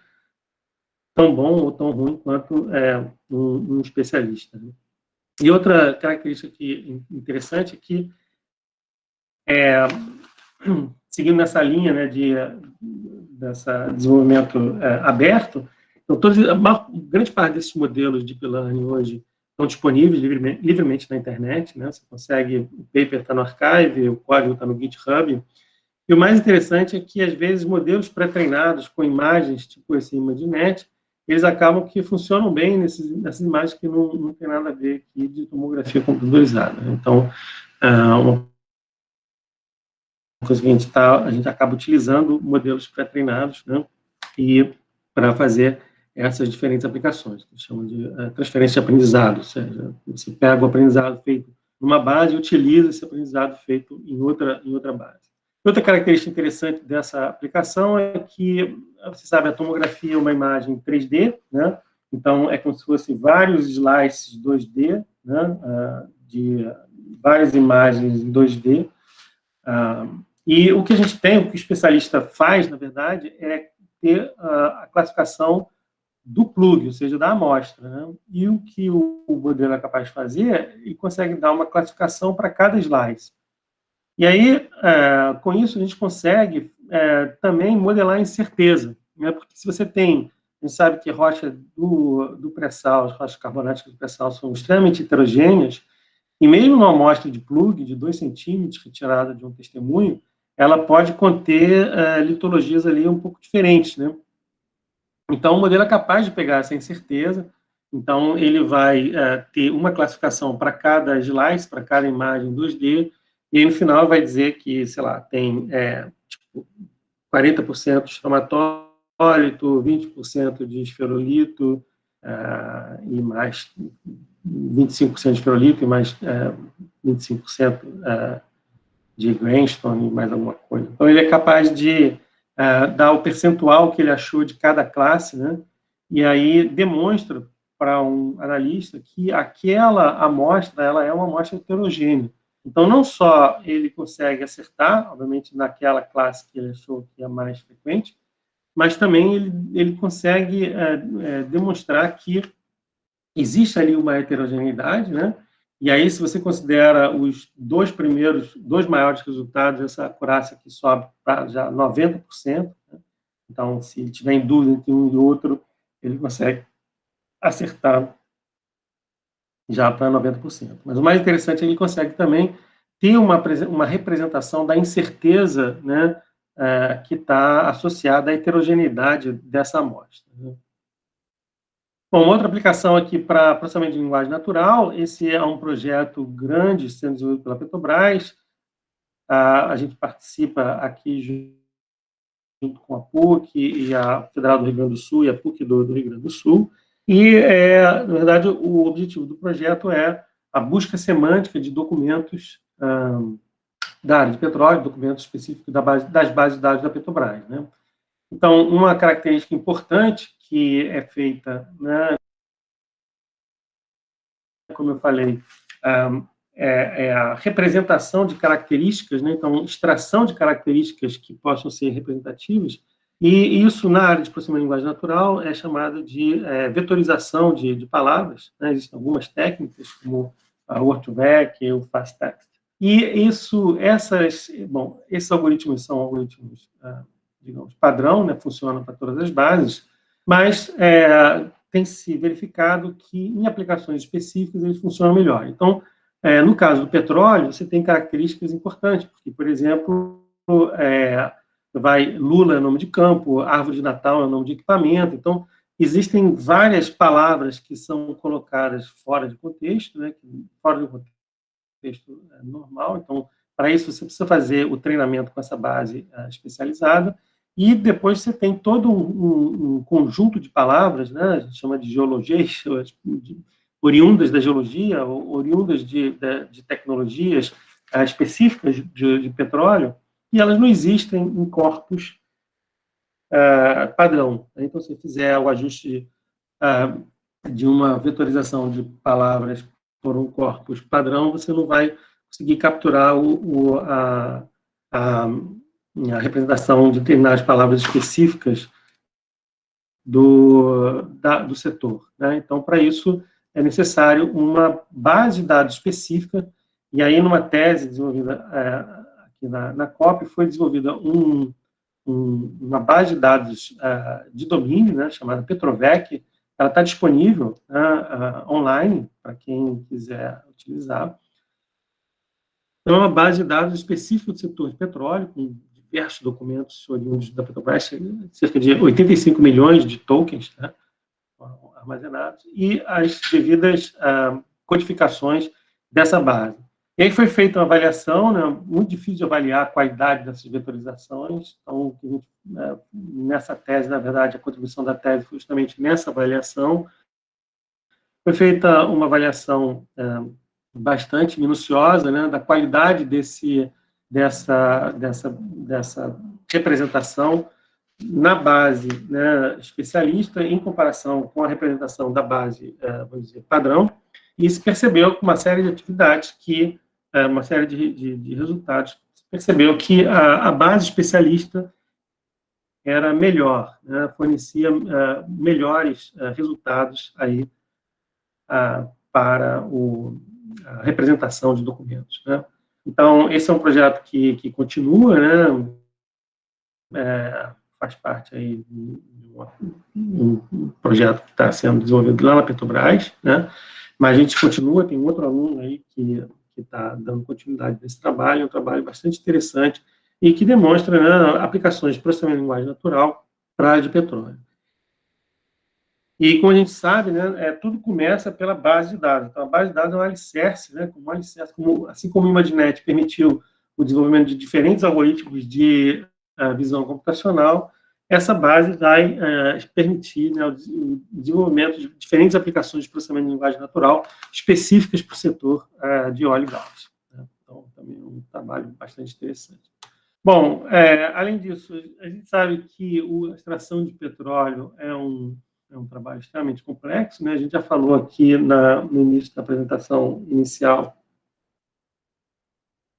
tão bom ou tão ruim quanto um especialista, né? E outra característica interessante é que, seguindo nessa linha, né, dessa desenvolvimento aberto, então, grande parte desses modelos de deep learning hoje estão disponíveis livremente na internet, né? Você consegue, o paper está no Archive, o código está no GitHub. E o mais interessante é que, às vezes, modelos pré-treinados com imagens, tipo esse ImageNet, eles acabam que funcionam bem nessas imagens que não tem nada a ver aqui de tomografia computadorizada. Então, uma coisa que a gente acaba utilizando modelos pré-treinados, né, e para fazer essas diferentes aplicações, que chamam de transferência de aprendizado, ou seja, você pega o aprendizado feito numa base e utiliza esse aprendizado feito em outra base. Outra característica interessante dessa aplicação é que, você sabe, a tomografia é uma imagem 3D, né? Então, é como se fosse vários slices 2D, né? De várias imagens em 2D. E o que a gente tem, o que o especialista faz, na verdade, é ter a classificação do plug, ou seja, da amostra, né? E o que o modelo é capaz de fazer, ele consegue dar uma classificação para cada slice. E aí, com isso, a gente consegue também modelar a incerteza, né? Porque se você tem, a gente sabe que rocha do pré-sal, as rochas carbonáticas do pré-sal são extremamente heterogêneas, e mesmo uma amostra de plug de 2 centímetros retirada de um testemunho, ela pode conter litologias ali um pouco diferentes, né? Então, o modelo é capaz de pegar essa incerteza, então ele vai ter uma classificação para cada slice, para cada imagem 2D, e aí no final vai dizer que, sei lá, tem tipo, 40% de estromatólito, 20% de esferolito, e mais 25% de esferolito, e mais 25% de Greenstone, e mais alguma coisa. Então, ele é capaz de dar o percentual que ele achou de cada classe, né? E aí demonstra para um analista que aquela amostra, ela é uma amostra heterogênea. Então, não só ele consegue acertar, obviamente, naquela classe que ele achou que é mais frequente, mas também ele consegue demonstrar que existe ali uma heterogeneidade, né? E aí, se você considera os dois maiores resultados, essa acurácia aqui sobe para já 90%, né? Então, se ele tiver em dúvida entre um e outro, ele consegue acertar já para 90%. Mas o mais interessante é que ele consegue também ter uma representação da incerteza, né, que está associada à heterogeneidade dessa amostra, né? Bom, outra aplicação aqui para processamento de linguagem natural, esse é um projeto grande sendo desenvolvido pela Petrobras. A gente participa aqui junto com a PUC e a Federal do Rio Grande do Sul e a PUC do Rio Grande do Sul. E, na verdade, o objetivo do projeto é a busca semântica de documentos da área de petróleo, documentos específicos das bases de dados da Petrobras, né? Então, uma característica importante que é feita, né, como eu falei, é a representação de características, né? Então, extração de características que possam ser representativas, e isso, na área de processamento de linguagem natural, é chamado de vetorização de palavras, né? Existem algumas técnicas, como a Word2Vec, o FastText. E esses algoritmos são algoritmos, digamos, padrão, né? Funcionam para todas as bases, mas tem se verificado que, em aplicações específicas, eles funcionam melhor. Então, no caso do petróleo, você tem características importantes, porque, por exemplo, Lula é nome de campo, árvore de Natal é nome de equipamento. Então, existem várias palavras que são colocadas fora de contexto, né, fora do contexto normal. Então, para isso, você precisa fazer o treinamento com essa base especializada, e depois você tem todo um conjunto de palavras, né, a gente chama de geologias, oriundas da geologia, oriundas de tecnologias específicas de petróleo, e elas não existem em corpos padrão. Então, se fizer o ajuste de uma vetorização de palavras por um corpus padrão, você não vai conseguir capturar a representação de determinadas palavras específicas do setor, né? Então, para isso, é necessário uma base de dados específica, e aí, numa tese desenvolvida aqui na COP, foi desenvolvida uma base de dados de domínio, né, chamada Petrovec. Ela está disponível online, para quem quiser utilizar. Então, é uma base de dados específica do setor de petróleo, com diversos documentos oriundos da Petrobras, cerca de 85 milhões de tokens, né, armazenados, e as devidas codificações dessa base. E aí foi feita uma avaliação, né, muito difícil de avaliar a qualidade dessas vetorizações. Então, nessa tese, na verdade, a contribuição da tese foi justamente nessa avaliação. Foi feita uma avaliação bastante minuciosa, né, da qualidade dessa representação na base, né, especialista, em comparação com a representação da base, vamos dizer, padrão, e se percebeu que uma série de atividades, uma série de resultados, se percebeu que a base especialista era melhor, né, fornecia melhores resultados aí para a representação de documentos, né. Então, esse é um projeto que continua, né, faz parte aí de um projeto que está sendo desenvolvido lá na Petrobras, né, mas a gente continua, tem outro aluno aí que está dando continuidade nesse trabalho, é um trabalho bastante interessante e que demonstra, né, aplicações de processamento de linguagem natural para a área de petróleo. E, como a gente sabe, né, tudo começa pela base de dados. Então, a base de dados é um alicerce, né, assim como o ImageNet permitiu o desenvolvimento de diferentes algoritmos de visão computacional, essa base vai permitir, né, o desenvolvimento de diferentes aplicações de processamento de linguagem natural específicas para o setor de óleo e gás, né? Então, também é um trabalho bastante interessante. Bom, além disso, a gente sabe que a extração de petróleo é um trabalho extremamente complexo, né? A gente já falou aqui no início da apresentação inicial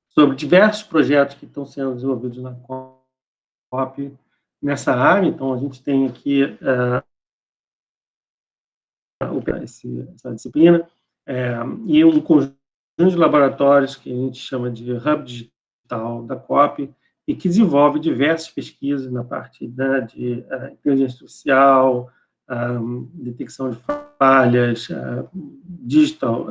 sobre diversos projetos que estão sendo desenvolvidos na COP nessa área. Então, a gente tem aqui essa disciplina e um conjunto de laboratórios que a gente chama de Hub Digital da COP e que desenvolve diversas pesquisas na parte, né, de inteligência artificial, detecção de falhas,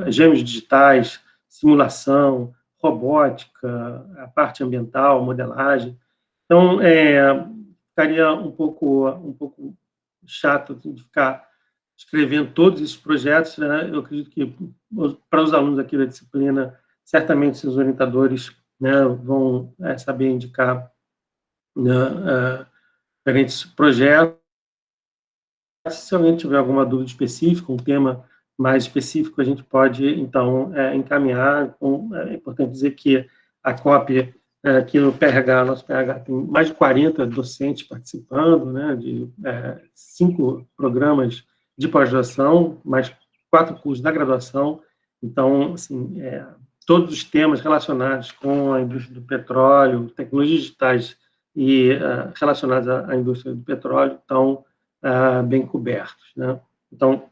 gêmeos digitais, simulação, robótica, a parte ambiental, modelagem. Então, ficaria um pouco chato de ficar escrevendo todos esses projetos, né? Eu acredito que, para os alunos aqui da disciplina, certamente seus orientadores, né, vão saber indicar, né, diferentes projetos. Se alguém tiver alguma dúvida específica, um tema mais específico, a gente pode, então, encaminhar. É importante dizer que a COP, aqui no PRH, nosso PRH tem mais de 40 docentes participando, né, de 5 programas de pós-graduação, mais 4 cursos da graduação. Então, assim, todos os temas relacionados com a indústria do petróleo, tecnologias digitais e relacionados à indústria do petróleo estão bem cobertos, né? Então,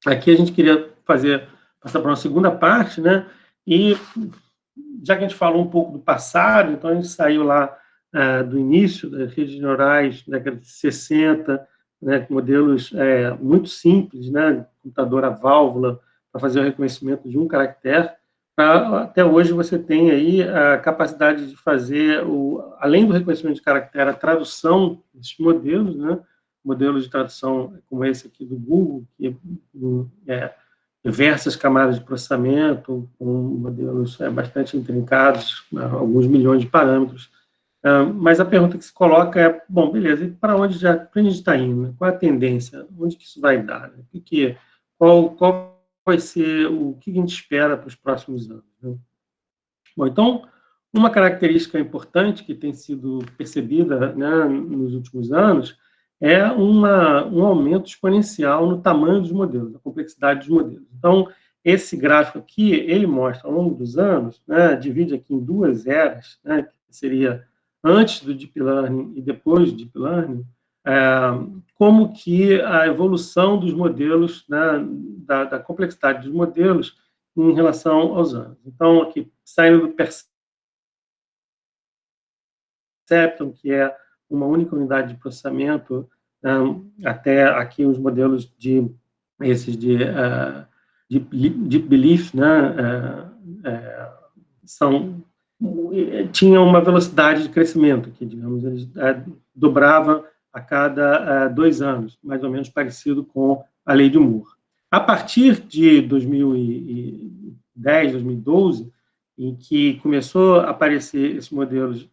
aqui a gente queria passar para uma segunda parte, né? E já que a gente falou um pouco do passado, então a gente saiu lá do início das redes neurais, na década de 60, né, com modelos muito simples, né, computador a válvula, para fazer o reconhecimento de um caractere. Até hoje você tem aí a capacidade de fazer, além do reconhecimento de caractere, a tradução desses modelos, né, modelos de tradução como esse aqui do Google, que diversas camadas de processamento, com modelos bastante intrincados, alguns milhões de parâmetros. Mas a pergunta que se coloca é, bom, beleza, e para onde a gente está indo? Né? Qual é a tendência? Onde que isso vai dar? Né? Qual vai ser o que a gente espera para os próximos anos? Né? Bom, então, uma característica importante que tem sido percebida, né, nos últimos anos é um aumento exponencial no tamanho dos modelos, na complexidade dos modelos. Então, esse gráfico aqui, ele mostra, ao longo dos anos, né, divide aqui em 2 eras, né, que seria antes do Deep Learning e depois do Deep Learning, como que a evolução dos modelos, né, da complexidade dos modelos em relação aos anos. Então, aqui, saindo do Perceptron, que é uma única unidade de processamento, até aqui os modelos esses de Deep Belief, né, tinham uma velocidade de crescimento, que, digamos, eles dobravam a cada 2 anos, mais ou menos parecido com a lei de Moore. A partir de 2010, 2012, em que começou a aparecer esses modelos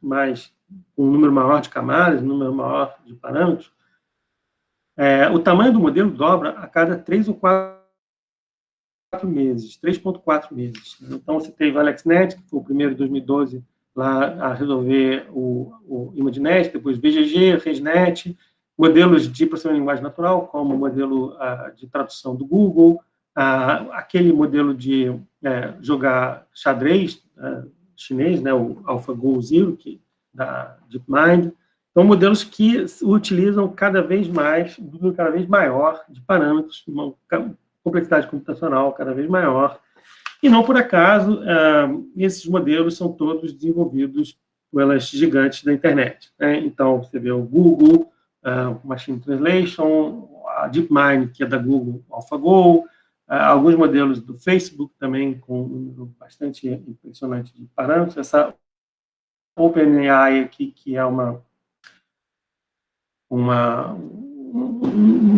com um número maior de camadas, um número maior de parâmetros, o tamanho do modelo dobra a cada 3 ou 4 meses, 3,4 meses. Então, você teve o AlexNet, que foi o primeiro em 2012 lá a resolver o ImageNet, depois BGG, ResNet, modelos de processamento de linguagem natural, como o modelo de tradução do Google, aquele modelo de jogar xadrez chinês, né, o AlphaGo Zero, da DeepMind. São modelos que utilizam cada vez mais, um número cada vez maior de parâmetros, uma complexidade computacional cada vez maior. E não por acaso, esses modelos são todos desenvolvidos pelas gigantes da internet, né? Então, você vê o Google, Machine Translation, a DeepMind, que é da Google, AlphaGo, alguns modelos do Facebook também, com um número bastante impressionante de parâmetros. Essa OpenAI aqui, que é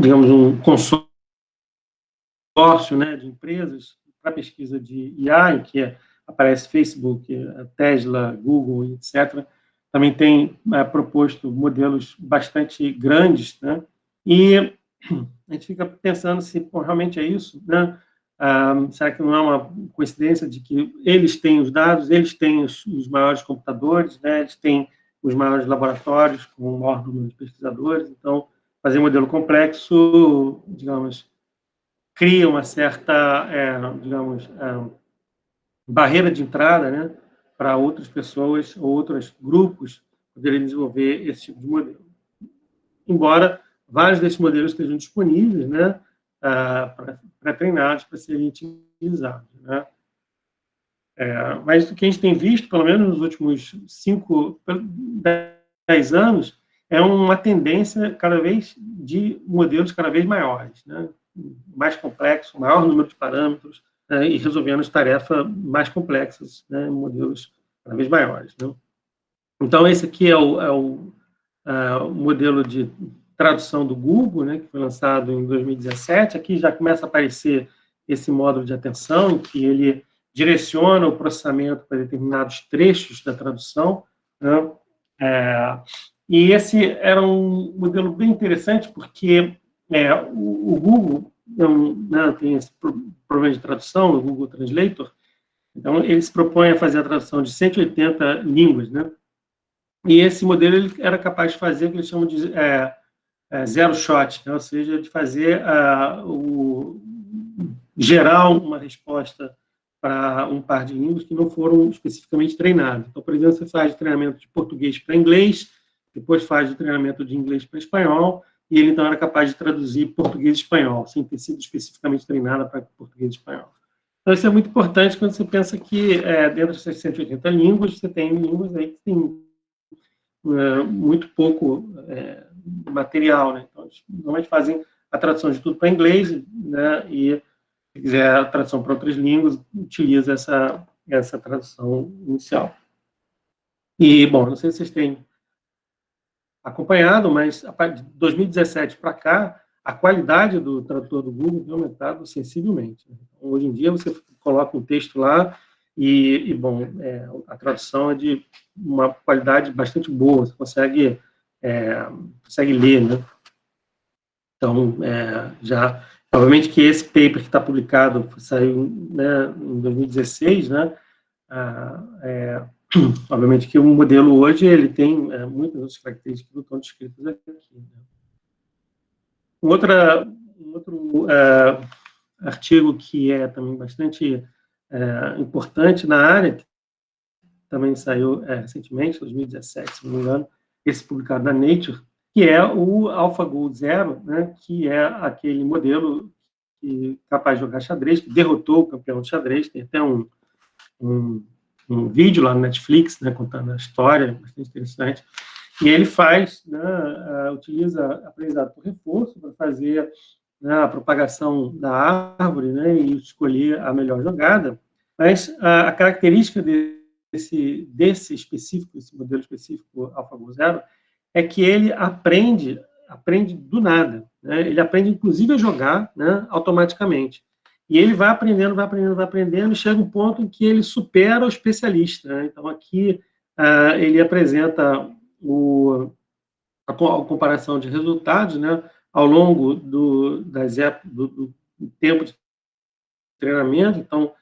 digamos, um consórcio, né, de empresas para pesquisa de IA, em que aparece Facebook, Tesla, Google, etc., também tem proposto modelos bastante grandes, né? E a gente fica pensando se realmente é isso, né? Será que não é uma coincidência de que eles têm os dados, eles têm os maiores computadores, né? Eles têm os maiores laboratórios com o maior número de pesquisadores, então fazer um modelo complexo, digamos, cria uma certa, digamos, barreira de entrada, né, para outras pessoas ou outros grupos poderem desenvolver esse tipo de modelo. Embora vários desses modelos estejam disponíveis, né, pré-treinados para serem utilizados, né. Mas o que a gente tem visto, pelo menos nos últimos 10 anos, é uma tendência cada vez de modelos cada vez maiores, né, mais complexo, maior número de parâmetros, e resolvendo as tarefas mais complexas, né, modelos cada vez maiores, né. Então, esse aqui é o modelo de tradução do Google, né, que foi lançado em 2017. Aqui já começa a aparecer esse módulo de atenção, em que ele direciona o processamento para determinados trechos da tradução, né. E esse era um modelo bem interessante, porque o Google tem esse problema de tradução, o Google Translator. Então, ele se propõe a fazer a tradução de 180 línguas, né? E esse modelo ele era capaz de fazer o que eles chamam de zero shot, né? Ou seja, de fazer gerar uma resposta para um par de línguas que não foram especificamente treinadas. Então, por exemplo, você faz o treinamento de português para inglês, depois faz o treinamento de inglês para espanhol, e ele, então, era capaz de traduzir português e espanhol, sem ter sido especificamente treinada para português e espanhol. Então, isso é muito importante quando você pensa que, dentro dessas 180 línguas, você tem línguas aí que tem muito pouco material, né? Então, eles normalmente fazem a tradução de tudo para inglês, né? E, se quiser a tradução para outras línguas, utiliza essa tradução inicial. E, bom, não sei se vocês têm acompanhado, mas a partir de 2017 para cá, a qualidade do tradutor do Google tem aumentado sensivelmente. Então, hoje em dia, você coloca um texto lá e bom, a tradução é de uma qualidade bastante boa, você consegue ler, né? Então, obviamente que esse paper que está publicado saiu, né, em 2016, né? Obviamente que o modelo hoje ele tem muitas outras características que não estão descritas aqui, né? Um outro artigo que é também bastante importante na área, que também saiu recentemente, 2017, se não me engano, esse publicado na Nature, que é o AlphaGo Zero, né, que é aquele modelo capaz de jogar xadrez, que derrotou o campeão de xadrez. Tem até um vídeo lá no Netflix, né, contando a história, bastante interessante. E ele faz, né, utiliza aprendizado por reforço para fazer, né, a propagação da árvore, né, e escolher a melhor jogada. Mas a característica desse específico, esse modelo específico AlphaGo Zero, é que ele aprende do nada, né? Ele aprende, inclusive, a jogar, né, automaticamente. E ele vai aprendendo, e chega um ponto em que ele supera o especialista, né? Então, aqui, ele apresenta a comparação de resultados, né, ao longo do tempo de treinamento. Então,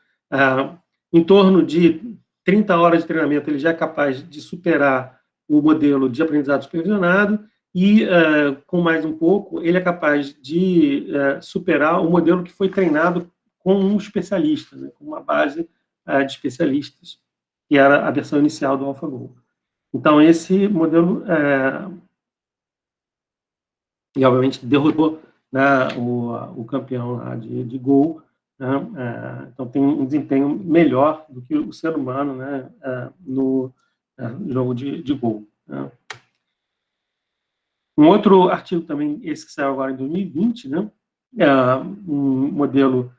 em torno de 30 horas de treinamento, ele já é capaz de superar o modelo de aprendizado supervisionado, e, com mais um pouco, ele é capaz de superar o modelo que foi treinado com um especialista, né, com uma base de especialistas, que era a versão inicial do AlphaGo. Então, esse modelo, e obviamente derrotou, né, o campeão lá de Go, né, então tem um desempenho melhor do que o ser humano, né, no jogo de Go. Né. Um outro artigo também, esse que saiu agora em 2020, né, um modelo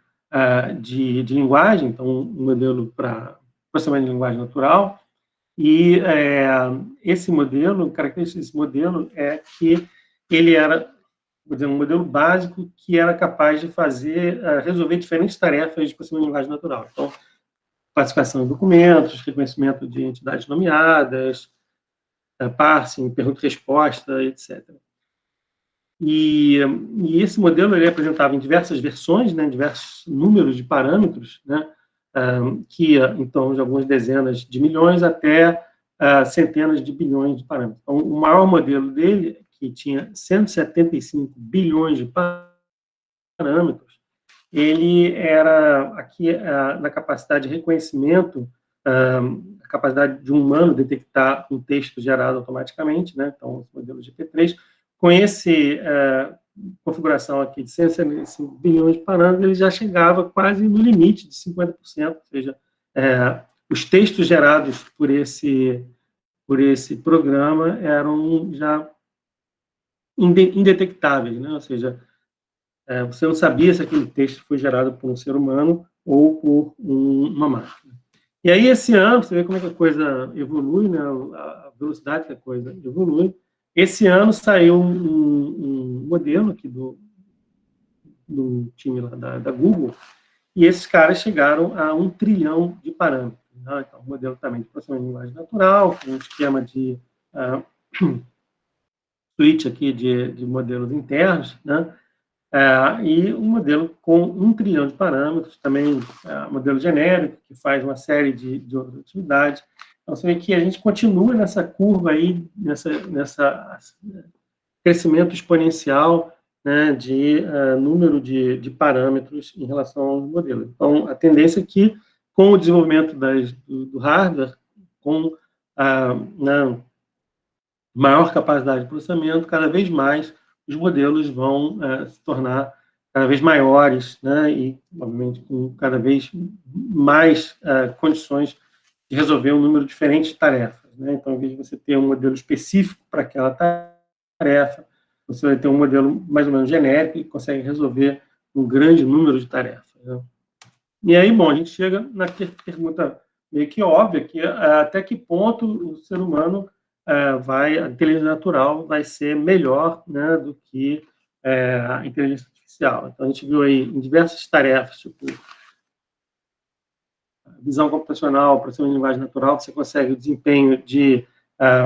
de linguagem, então um modelo para processamento de linguagem natural, e esse modelo, característica desse modelo é que ele era, por exemplo, um modelo básico que era capaz de resolver diferentes tarefas de processamento de linguagem natural. Então, classificação de documentos, reconhecimento de entidades nomeadas, parsing, pergunta e resposta, etc. E esse modelo ele apresentava em diversas versões, né, diversos números de parâmetros, né, que ia, então, de algumas dezenas de milhões até centenas de bilhões de parâmetros. Então, o maior modelo dele, que tinha 175 bilhões de parâmetros, ele era, aqui, na capacidade de reconhecimento, a capacidade de um humano detectar um texto gerado automaticamente, né, então, esse modelo GP3, com essa configuração aqui de 175 bilhões de parâmetros, ele já chegava quase no limite de 50%, ou seja, os textos gerados por esse programa eram já indetectáveis, né? Ou seja, você não sabia se aquele texto foi gerado por um ser humano ou por uma máquina. E aí, esse ano, você vê como é que a coisa evolui, né? A velocidade que a coisa evolui. Esse ano saiu um modelo aqui do time lá da Google, e esses caras chegaram a 1 trilhão de parâmetros. Né? Então, um modelo também de processamento de linguagem natural, com um esquema de switch aqui de modelos internos, né? E um modelo com 1 trilhão de parâmetros, também modelo genérico, que faz uma série de outras atividades. Então, você vê que a gente continua nessa curva aí, nessa crescimento exponencial, né, de número de parâmetros em relação aos modelos. Então, a tendência é que, com o desenvolvimento do hardware, com né, maior capacidade de processamento, cada vez mais os modelos vão se tornar cada vez maiores, né, e, obviamente, com cada vez mais condições de resolver um número diferente de tarefas. Né? Então, em vez de você ter um modelo específico para aquela tarefa, você vai ter um modelo mais ou menos genérico que consegue resolver um grande número de tarefas. Né? E aí, bom, a gente chega na pergunta meio que óbvia, que até que ponto o ser humano a inteligência natural vai ser melhor, né, do que a inteligência artificial. Então, a gente viu aí em diversas tarefas, tipo visão computacional, processamento de linguagem natural, você consegue o desempenho de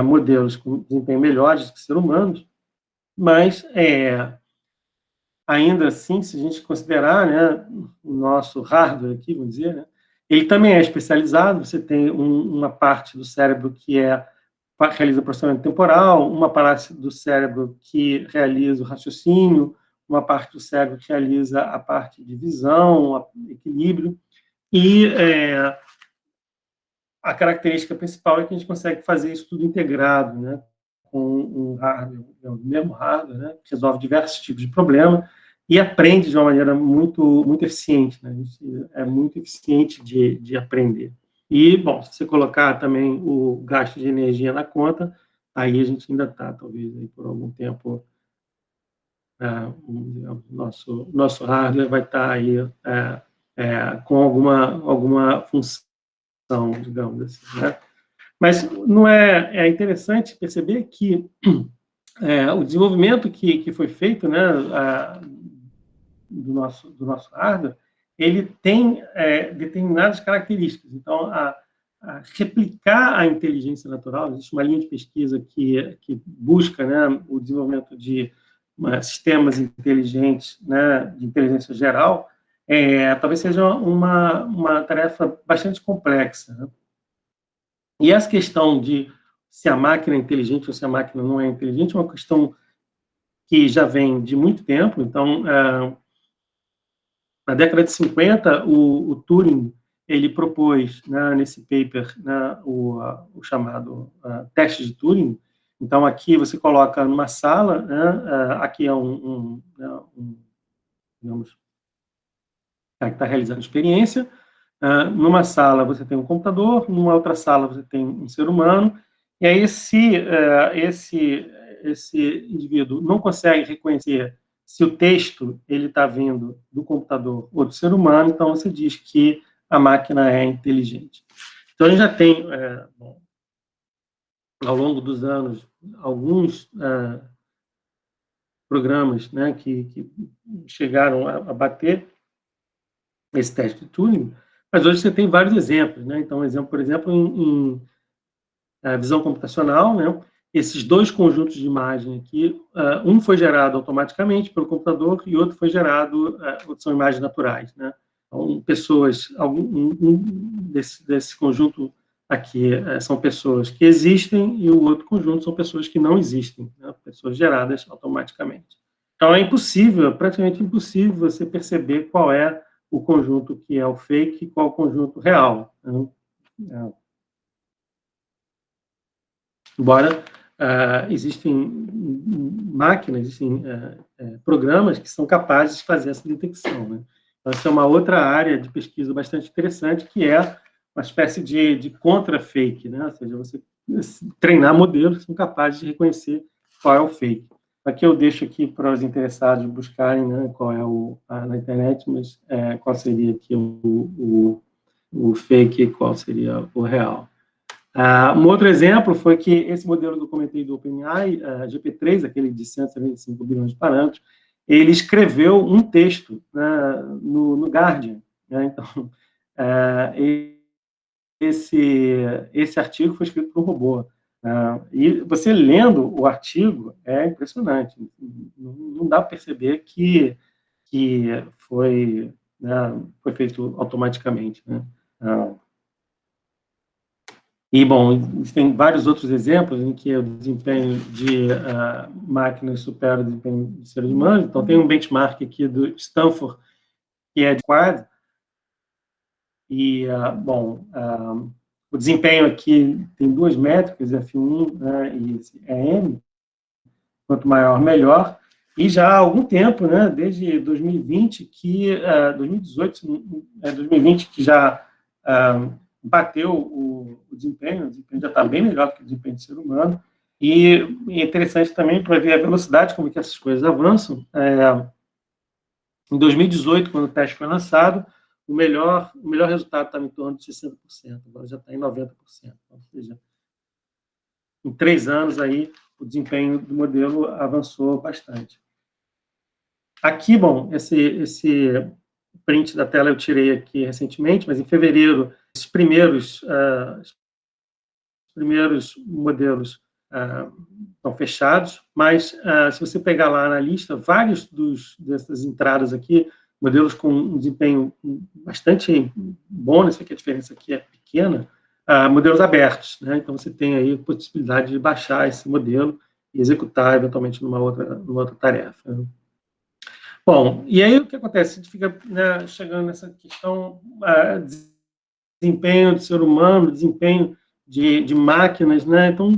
modelos com desempenho melhores do que seres humanos, mas ainda assim, se a gente considerar, né, o nosso hardware aqui, vamos dizer, né, ele também é especializado. Você tem uma parte do cérebro que realiza processamento temporal, uma parte do cérebro que realiza o raciocínio, uma parte do cérebro que realiza a parte de visão, equilíbrio, e a característica principal é que a gente consegue fazer isso tudo integrado, né, com um hardware, o mesmo hardware, né, que resolve diversos tipos de problema e aprende de uma maneira muito eficiente, né? A gente é muito eficiente de aprender. E, bom, se você colocar também o gasto de energia na conta, aí a gente ainda está, talvez, aí por algum tempo, o nosso hardware vai estar aí com alguma função, digamos assim, né? Mas não é interessante perceber que o desenvolvimento que foi feito, né, do nosso hardware, ele tem determinadas características. Então, a replicar a inteligência natural, existe uma linha de pesquisa que busca, né, o desenvolvimento de sistemas inteligentes, né, de inteligência geral, talvez seja uma tarefa bastante complexa, né? E essa questão de se a máquina é inteligente ou se a máquina não é inteligente é uma questão que já vem de muito tempo. Então, na década de 50, o Turing ele propôs, né, nesse paper, né, o chamado teste de Turing. Então, aqui você coloca numa sala, né, aqui é digamos, que está realizando a experiência. Numa sala você tem um computador, numa outra sala você tem um ser humano, e aí esse indivíduo não consegue reconhecer se o texto ele está vindo do computador ou do ser humano, então você diz que a máquina é inteligente. Então, a gente já tem, ao longo dos anos, alguns programas, né, que chegaram a bater esse teste de Turing, mas hoje você tem vários exemplos, né? Então, por exemplo, em visão computacional, né? Esses dois conjuntos de imagem aqui, um foi gerado automaticamente pelo computador e outro foi gerado, são imagens naturais, né? Então, desse conjunto aqui são pessoas que existem e o outro conjunto são pessoas que não existem, né? Pessoas geradas automaticamente. Então, é impossível, praticamente impossível você perceber qual é o conjunto que é o fake e qual é o conjunto real, né? Embora existem máquinas, existem programas que são capazes de fazer essa detecção, né? Então, essa é uma outra área de pesquisa bastante interessante, que é uma espécie de contra-fake, né? Ou seja, você treinar modelos que são capazes de reconhecer qual é o fake. Aqui eu deixo aqui para os interessados buscarem, né, qual é na internet, mas qual seria aqui o fake e qual seria o real. Um outro exemplo foi que esse modelo que eu comentei do OpenAI, GP3, aquele de 175 bilhões de parâmetros, ele escreveu um texto, né, no Guardian, né? Então, esse artigo foi escrito por um robô. E você lendo o artigo é impressionante. Não dá para perceber que foi feito automaticamente, né? E, bom, tem vários outros exemplos em que o desempenho de máquinas supera o desempenho de seres humanos. Então, tem um benchmark aqui do Stanford, que é de Quad. E, o desempenho aqui tem duas métricas, F1, né, e EM. Quanto maior, melhor. E já há algum tempo, né, desde 2020, 2020, que já bateu o desempenho já está bem melhor do que o desempenho do ser humano. E é interessante também para ver a velocidade como que essas coisas avançam. Em 2018, quando o teste foi lançado, o melhor resultado estava em torno de 60%, agora já está em 90%. Ou seja, em 3 anos aí, o desempenho do modelo avançou bastante. Aqui, bom, esse print da tela eu tirei aqui recentemente, mas em fevereiro, os primeiros modelos estão fechados, mas se você pegar lá na lista, vários dessas entradas aqui, modelos com um desempenho bastante bom, essa aqui, a diferença aqui é pequena, modelos abertos, né? Então, você tem aí a possibilidade de baixar esse modelo e executar, eventualmente, numa outra tarefa, né? Bom, e aí o que acontece? A gente fica, né, chegando nessa questão desempenho do ser humano, desempenho de máquinas, né? Então,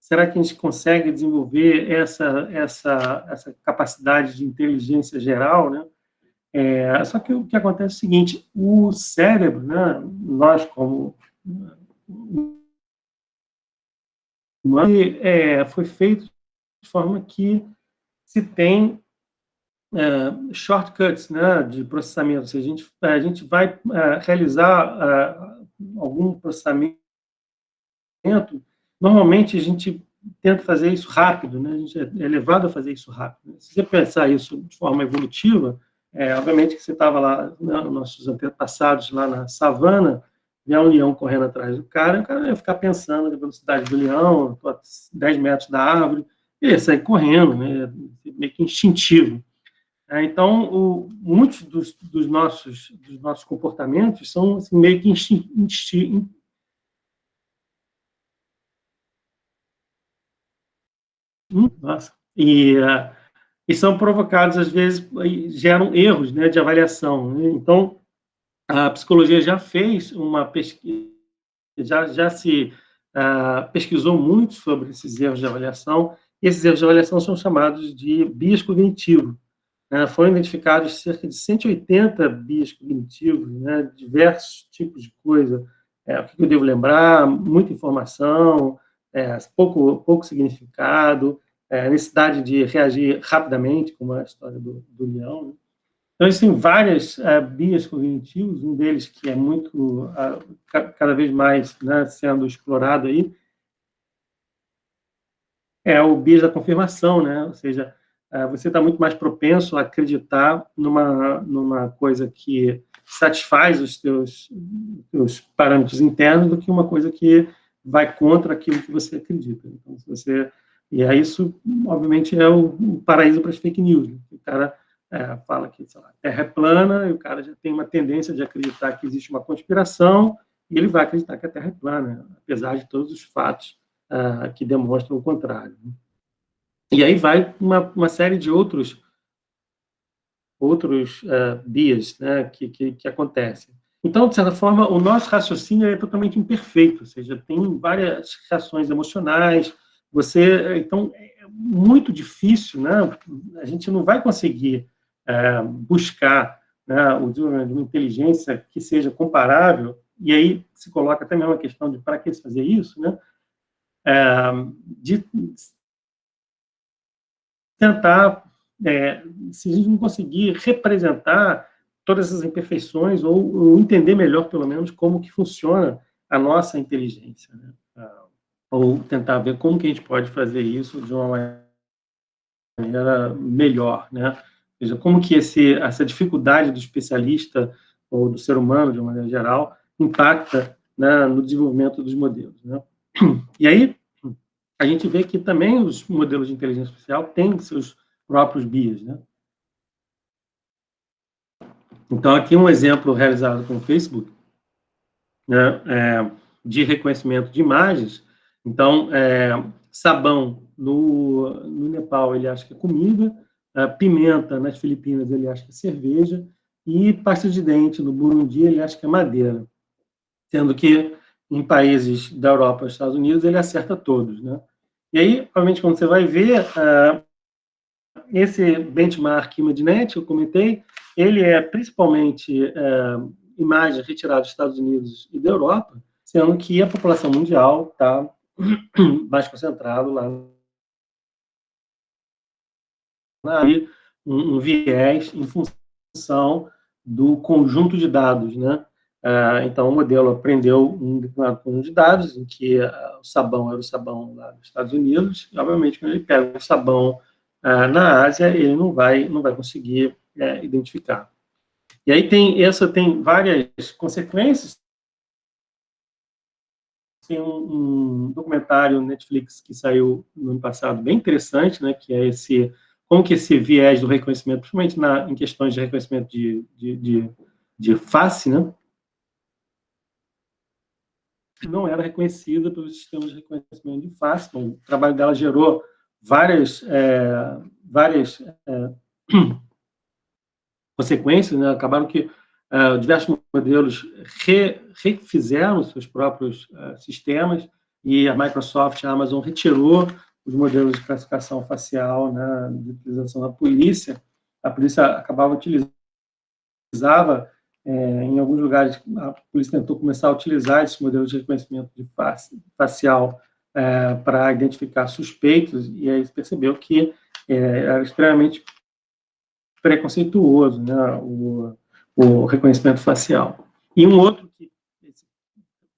será que a gente consegue desenvolver essa capacidade de inteligência geral, né? Só que o que acontece é o seguinte, o cérebro, né, nós como foi feito de forma que se tem shortcuts, né, de processamento, ou seja, a gente vai realizar algum processamento, normalmente a gente tenta fazer isso rápido, né, a gente é levado a fazer isso rápido. Se você pensar isso de forma evolutiva, obviamente que você estava lá, né, nossos antepassados lá na savana, vê um leão correndo atrás do cara, o cara ia ficar pensando na velocidade do leão, 10 metros da árvore, e ia sair correndo, né, meio que instintivo. Então, muitos dos nossos comportamentos são assim, meio que nossa, e são provocados, às vezes, geram erros, né, de avaliação, né? Então, a psicologia já fez uma pesquisa, já se pesquisou muito sobre esses erros de avaliação, e esses erros de avaliação são chamados de bias cognitivos. Foram identificados cerca de 180 bias cognitivos, né, diversos tipos de coisa. O que eu devo lembrar? Muita informação, pouco significado, necessidade de reagir rapidamente, como a história do leão, né? Então, existem várias bias cognitivos, um deles que é muito, cada vez mais, né, sendo explorado aí, é o bias da confirmação, né? Ou seja, você está muito mais propenso a acreditar numa coisa que satisfaz os teus parâmetros internos do que uma coisa que vai contra aquilo que você acredita. Então, e aí isso, obviamente, é o paraíso para as fake news, né? O cara fala que, sei lá, a Terra é plana, e o cara já tem uma tendência de acreditar que existe uma conspiração, e ele vai acreditar que a Terra é plana, apesar de todos os fatos que demonstram o contrário. E aí vai uma série de outros bias, né, que acontecem. Então, de certa forma, o nosso raciocínio é totalmente imperfeito, ou seja, tem várias reações emocionais. Então, é muito difícil, né? A gente não vai conseguir buscar, né, o desenvolvimento de uma inteligência que seja comparável. E aí se coloca até mesmo a questão de para que fazer isso, né? De tentar, se a gente não conseguir representar todas essas imperfeições ou entender melhor, pelo menos, como que funciona a nossa inteligência, né? Ou tentar ver como que a gente pode fazer isso de uma maneira melhor, né? Ou seja, como que essa dificuldade do especialista ou do ser humano, de uma maneira geral, impacta, né, no desenvolvimento dos modelos, né? E aí, a gente vê que também os modelos de inteligência artificial têm seus próprios bias, né? Então, aqui um exemplo realizado com o Facebook, né, de reconhecimento de imagens. Então, sabão no Nepal, ele acha que é comida, pimenta nas Filipinas, ele acha que é cerveja, e pasta de dente no Burundi, ele acha que é madeira. Sendo que em países da Europa e Estados Unidos, ele acerta todos, né? E aí, obviamente, quando você vai ver esse benchmark ImageNet, eu comentei, ele é principalmente imagens retiradas dos Estados Unidos e da Europa, sendo que a população mundial está mais concentrada lá um viés em função do conjunto de dados, né? Então, o modelo aprendeu um determinado conjunto de dados, em que o sabão era o sabão lá dos Estados Unidos, e, obviamente, quando ele pega o sabão na Ásia, ele não vai conseguir identificar. E aí tem várias consequências. Tem um documentário Netflix que saiu no ano passado, bem interessante, né, que é como que esse viés do reconhecimento, principalmente em questões de reconhecimento de face, né, não era reconhecida pelos sistemas de reconhecimento de face. Então, o trabalho dela gerou várias consequências, né? Acabaram que diversos modelos refizeram seus próprios sistemas, e a Microsoft, a Amazon, retirou os modelos de classificação facial, né, de utilização da polícia. A polícia acabava utilizava, em alguns lugares, a polícia tentou começar a utilizar esses modelos de reconhecimento de facial para identificar suspeitos, e aí percebeu que era extremamente preconceituoso, né, o reconhecimento facial. E um outro, que é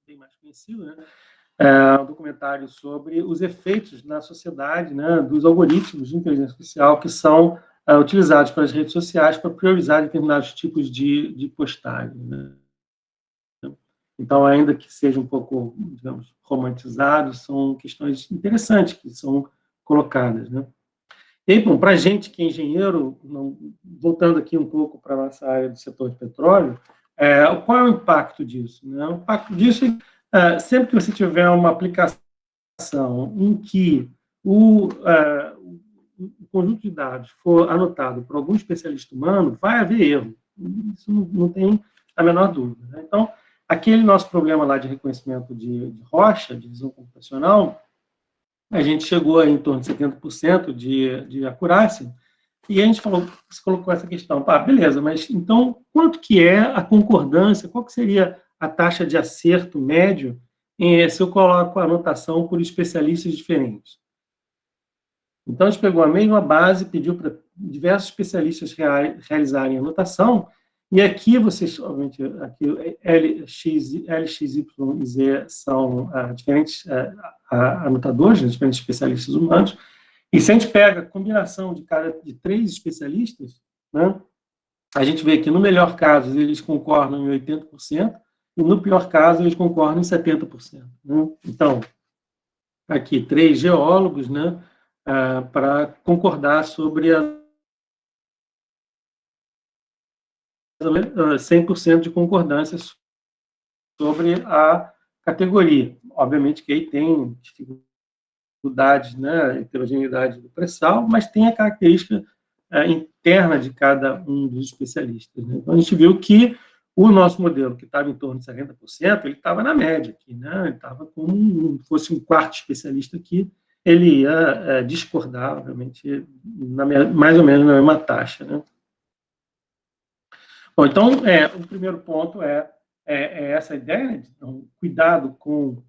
bem mais conhecido, né, um documentário sobre os efeitos na sociedade, né, dos algoritmos de inteligência artificial que são utilizados pelas redes sociais para priorizar determinados tipos de postagem, né? Então, ainda que seja um pouco, digamos, romantizado, são questões interessantes que são colocadas, né? E aí, bom, para a gente que é engenheiro, voltando aqui um pouco para a nossa área do setor de petróleo, qual é o impacto disso, né? O impacto disso é, sempre que você tiver uma aplicação em que o conjunto de dados for anotado por algum especialista humano, vai haver erro. Isso não tem a menor dúvida, né? Então, aquele nosso problema lá de reconhecimento de rocha, de visão computacional, a gente chegou em torno de 70% de acurácia, e a gente se colocou essa questão, beleza, mas então, quanto que é a concordância, qual que seria a taxa de acerto médio se eu coloco a anotação por especialistas diferentes? Então, a gente pegou a mesma base, pediu para diversos especialistas realizarem a anotação, e aqui vocês, obviamente, aqui LX, Y e Z são diferentes anotadores, diferentes especialistas humanos, e se a gente pega a combinação de 3 especialistas, né, a gente vê que, no melhor caso, eles concordam em 80%, e no pior caso, eles concordam em 70%. Né? Então, aqui, 3 geólogos, né, para concordar sobre 100% de concordância sobre a categoria. Obviamente que aí tem dificuldades, né, heterogeneidade do pré-sal, mas tem a característica interna de cada um dos especialistas, né? Então, a gente viu que o nosso modelo, que estava em torno de 70%, ele estava na média aqui, né? Ele estava como se fosse um quarto especialista aqui, ele ia discordar, obviamente, mais ou menos na mesma taxa, né? Bom, então, o primeiro ponto é essa ideia, né, de cuidado com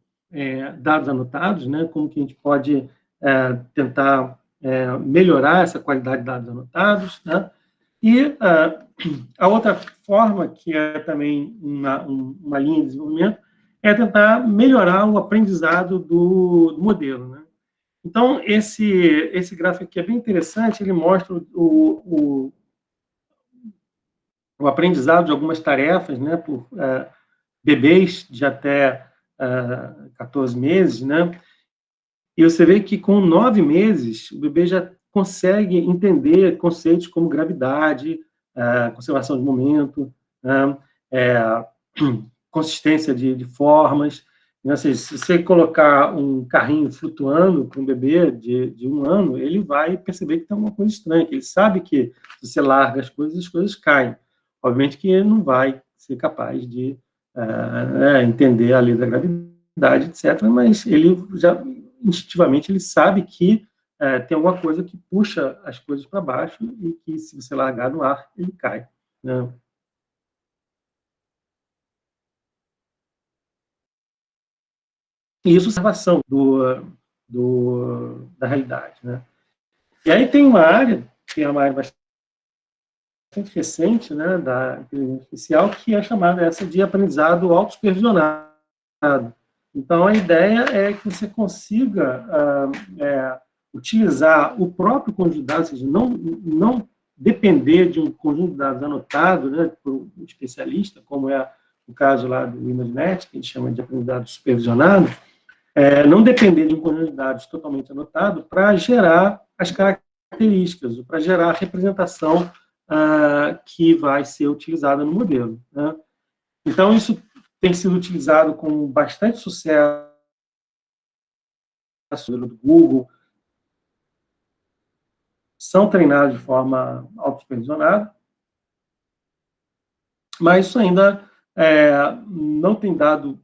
dados anotados, né, como que a gente pode tentar melhorar essa qualidade de dados anotados, né? E a outra forma, que é também uma linha de desenvolvimento, é tentar melhorar o aprendizado do modelo, né? Então, esse gráfico aqui é bem interessante, ele mostra o aprendizado de algumas tarefas, né, por bebês de até 14 meses, né? E você vê que com 9 meses, o bebê já consegue entender conceitos como gravidade, conservação de momento, né, consistência de formas. Ou seja, se você colocar um carrinho flutuando para um bebê de 1 ano, ele vai perceber que tem alguma coisa estranha, que ele sabe que se você larga as coisas caem. Obviamente que ele não vai ser capaz de entender a lei da gravidade, etc., mas ele já, instintivamente, ele sabe que tem alguma coisa que puxa as coisas para baixo e que, se você largar no ar, ele cai, né? E isso é observação da realidade, né? E aí tem uma área, que é uma área bastante recente, né, da inteligência artificial, que é chamada essa de aprendizado autossupervisionado. Então, a ideia é que você consiga utilizar o próprio conjunto de dados, ou seja, não depender de um conjunto de dados anotado, né, por um especialista, como é o caso lá do ImageNet, que a gente chama de aprendizado supervisionado, não depender de um conjunto de dados totalmente anotado para gerar as características, para gerar a representação que vai ser utilizada no modelo, né? Então, isso tem sido utilizado com bastante sucesso do Google, são treinados de forma autosupervisionada, mas isso ainda não tem dado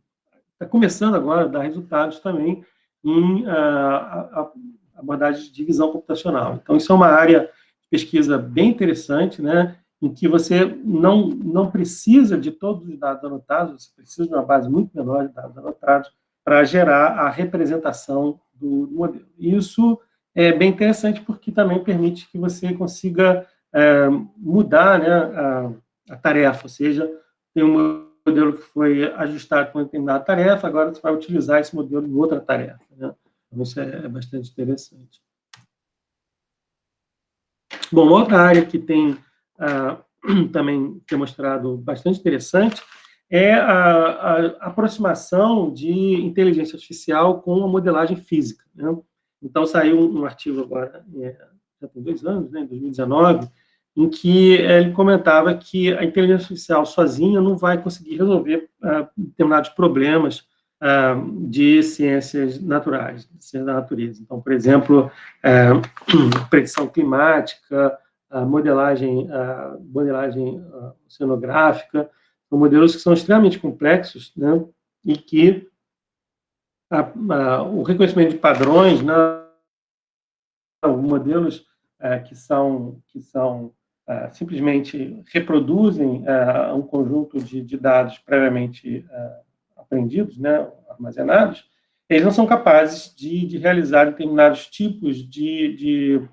está começando agora a dar resultados também em abordagens de visão computacional. Então, isso é uma área de pesquisa bem interessante, né, em que você não precisa de todos os dados anotados, você precisa de uma base muito menor de dados anotados para gerar a representação do modelo. Isso é bem interessante porque também permite que você consiga mudar, né, a tarefa, ou seja, tem um modelo que foi ajustado para uma determinada tarefa, agora você vai utilizar esse modelo em outra tarefa, né? Então, isso é bastante interessante. Bom, outra área que tem também mostrado bastante interessante é a aproximação de inteligência artificial com a modelagem física, né? Então, saiu um artigo agora, já tem 2 anos, né, em 2019, em que ele comentava que a inteligência artificial sozinha não vai conseguir resolver determinados problemas de ciências naturais, de ciências da natureza. Então, por exemplo, predição climática, modelagem oceanográfica, são modelos que são extremamente complexos, né, e que o reconhecimento de padrões, né, modelos que simplesmente reproduzem um conjunto de dados previamente aprendidos, né, armazenados, eles não são capazes de realizar determinados tipos de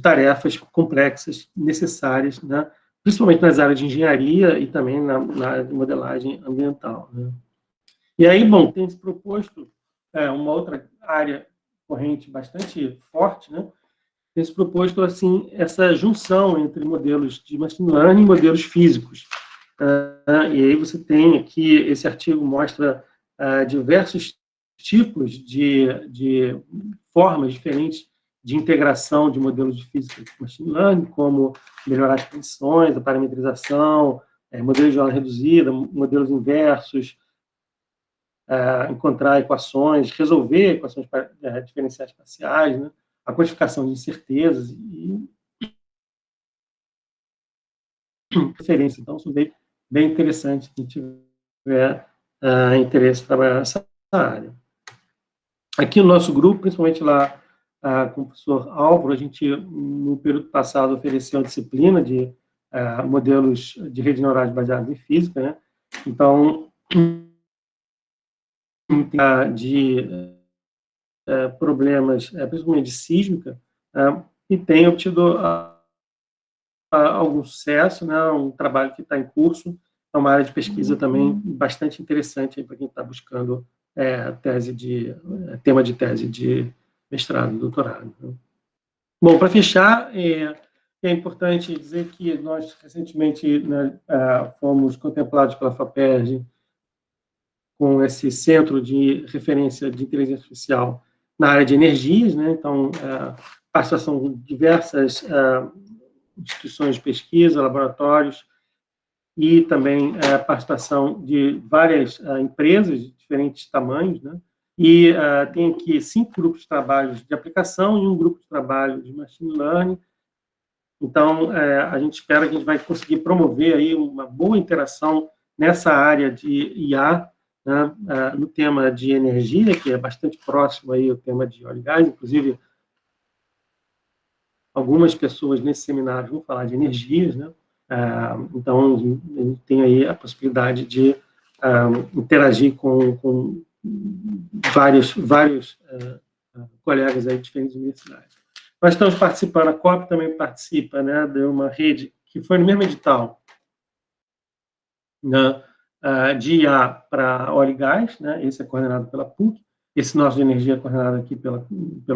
tarefas complexas necessárias, né, principalmente nas áreas de engenharia e também na área de modelagem ambiental, né. E aí, bom, tem se proposto uma outra área corrente bastante forte, né, tem se proposto, assim, essa junção entre modelos de machine learning e modelos físicos. E aí você tem aqui, esse artigo mostra diversos tipos de formas diferentes de integração de modelos de física de machine learning, como melhorar as predições, a parametrização, modelos de ordem reduzida, modelos inversos, encontrar equações, resolver equações diferenciais parciais, né? A quantificação de incertezas e referência. Então, isso é bem interessante quem tiver interesse em trabalhar nessa área. Aqui no nosso grupo, principalmente lá com o professor Álvaro, a gente, no período passado, ofereceu uma disciplina de modelos de redes neurais baseados em física, né? Então, de problemas, principalmente de sísmica, e tem obtido algum sucesso, né? Um trabalho que está em curso, é uma área de pesquisa também bastante interessante para quem está buscando tema de tese de mestrado e doutorado. Né? Bom, para fechar, é importante dizer que nós recentemente, né, fomos contemplados pela FAPERJ com esse centro de referência de inteligência artificial na área de energias, né? Então, participação de diversas instituições de pesquisa, laboratórios, e também participação de várias empresas de diferentes tamanhos, né? E tem aqui 5 grupos de trabalho de aplicação e um grupo de trabalho de machine learning. Então, a gente espera que a gente vai conseguir promover aí uma boa interação nessa área de IA, né, no tema de energia, que é bastante próximo aí ao tema de óleo e gás, inclusive algumas pessoas nesse seminário vão falar de energias, né? Então, a gente tem aí a possibilidade de interagir com vários colegas aí de diferentes universidades. Nós estamos participando, a COP também participa, né, de uma rede que foi no mesmo edital, né, de IA para óleo e gás, né, esse é coordenado pela PUC, esse nosso de energia é coordenado aqui pelo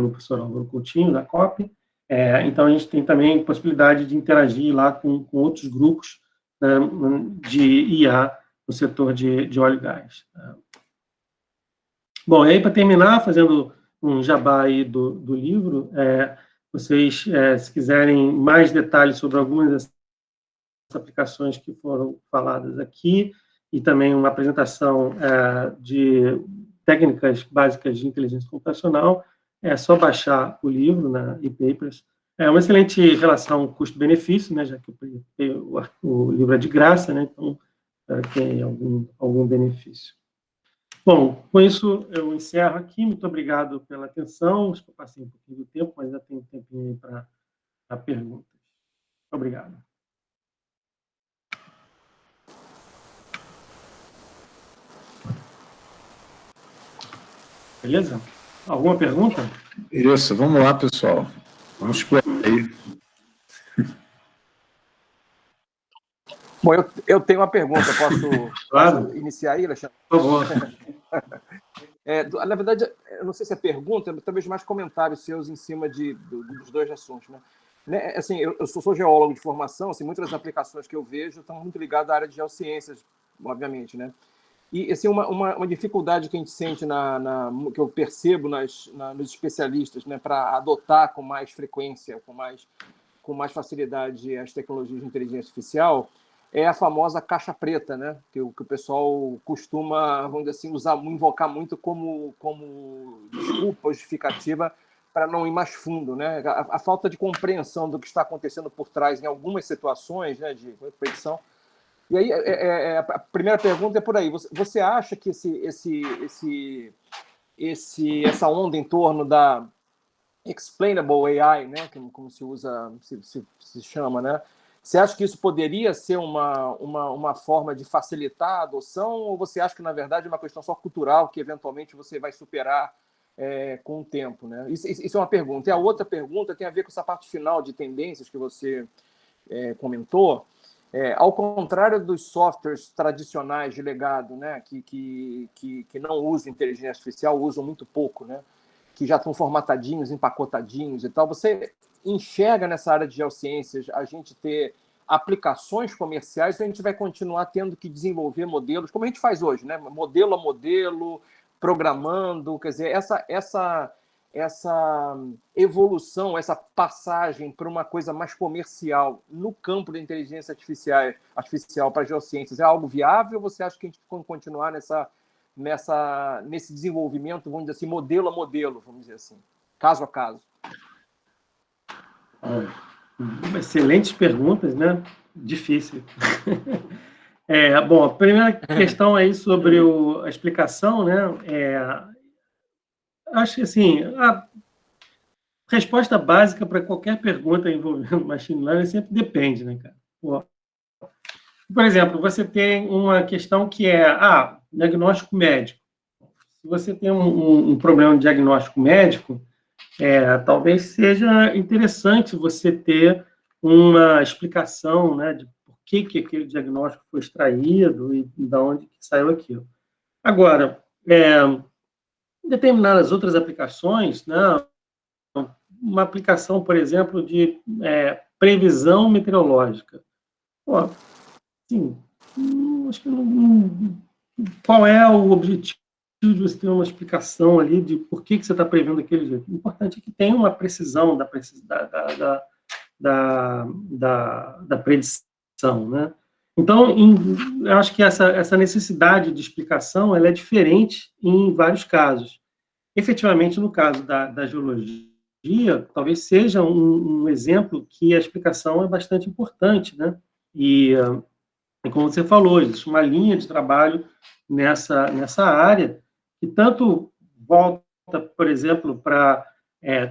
professor Álvaro Coutinho, da COP. Então, a gente tem também possibilidade de interagir lá com outros grupos, né, de IA no setor de óleo e gás. Bom, e aí, para terminar, fazendo um jabá aí do livro, vocês, se quiserem mais detalhes sobre algumas dessas aplicações que foram faladas aqui, e também uma apresentação de técnicas básicas de inteligência computacional, é só baixar o livro na ePapers. É uma excelente relação custo-benefício, né, já que o livro é de graça, né, então tem algum benefício. Bom, com isso eu encerro aqui. Muito obrigado pela atenção. Acho que eu passei um pouquinho do tempo, mas ainda tem um tempinho aí para perguntas. Obrigado. Beleza? Alguma pergunta? Isso, vamos lá, pessoal. Vamos explorar aí. Bom, eu tenho uma pergunta, posso iniciar aí, Alexandre? Por favor. Na verdade, eu não sei se é pergunta, talvez mais comentários seus em cima dos dois assuntos, né? Assim, eu sou geólogo de formação, assim, muitas das aplicações que eu vejo estão muito ligadas à área de geociências, obviamente, né? E assim, uma dificuldade que a gente sente, que eu percebo nos especialistas, né, para adotar com mais frequência, com mais facilidade as tecnologias de inteligência artificial, é a famosa caixa preta, né? Que o pessoal costuma, vamos dizer assim, invocar muito como desculpa, justificativa para não ir mais fundo, né? A falta de compreensão do que está acontecendo por trás em algumas situações, né, de predição. E aí, a primeira pergunta é por aí. Você acha que essa onda em torno da explainable AI, né, como se chama, né? Você acha que isso poderia ser uma forma de facilitar a adoção, ou você acha que, na verdade, é uma questão só cultural que, eventualmente, você vai superar com o tempo, né? Isso é uma pergunta. E a outra pergunta tem a ver com essa parte final de tendências que você comentou. Ao contrário dos softwares tradicionais de legado, né, que não usam inteligência artificial, usam muito pouco, né, que já estão formatadinhos, empacotadinhos e tal, você enxerga nessa área de geociências a gente ter aplicações comerciais, ou a gente vai continuar tendo que desenvolver modelos, como a gente faz hoje, né? Modelo a modelo, programando, quer dizer, essa evolução, essa passagem para uma coisa mais comercial no campo da inteligência artificial para geociências é algo viável, ou você acha que a gente vai continuar nesse desenvolvimento, vamos dizer assim, modelo a modelo, vamos dizer assim, caso a caso? Excelentes perguntas, né? Difícil. Bom, a primeira questão aí sobre a explicação, né? Acho que, assim, a resposta básica para qualquer pergunta envolvendo machine learning sempre depende, né, cara? Por exemplo, você tem uma questão que é diagnóstico médico. Se você tem um problema de diagnóstico médico, talvez seja interessante você ter uma explicação, né, de por que aquele diagnóstico foi extraído e de onde que saiu aquilo. Agora, em determinadas outras aplicações, né, uma aplicação, por exemplo, de previsão meteorológica. Sim, acho que qual é o objetivo de você ter uma explicação ali de por que você está prevendo daquele jeito? O importante é que tenha uma precisão da predição, né? Então, eu acho que essa necessidade de explicação ela é diferente em vários casos. Efetivamente, no caso da geologia, talvez seja um exemplo que a explicação é bastante importante, né? E como você falou, existe uma linha de trabalho nessa área que tanto volta, por exemplo, para...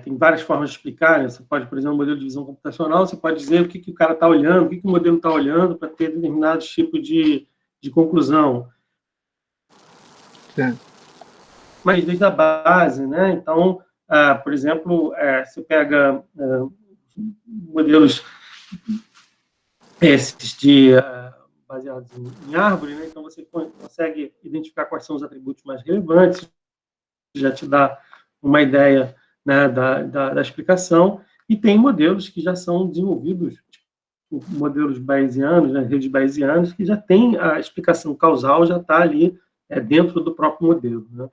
tem várias formas de explicar, né? Você pode, por exemplo, um modelo de visão computacional, você pode dizer o que o cara está olhando, o que o modelo está olhando para ter determinado tipo de conclusão. Mas desde a base, né? Então, por exemplo, você pega modelos esses baseados em árvore, né? Então você consegue identificar quais são os atributos mais relevantes, já te dá uma ideia, né, da explicação, e tem modelos que já são desenvolvidos, tipo, modelos bayesianos, né, redes bayesianas, que já tem a explicação causal, já está ali dentro do próprio modelo, né?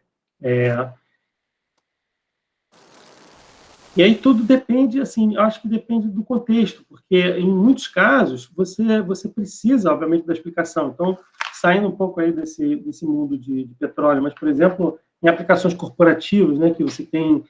E aí tudo depende, assim, eu acho que depende do contexto, porque em muitos casos você precisa, obviamente, da explicação. Então, saindo um pouco aí desse mundo de petróleo, mas, por exemplo, em aplicações corporativas, né, que você tem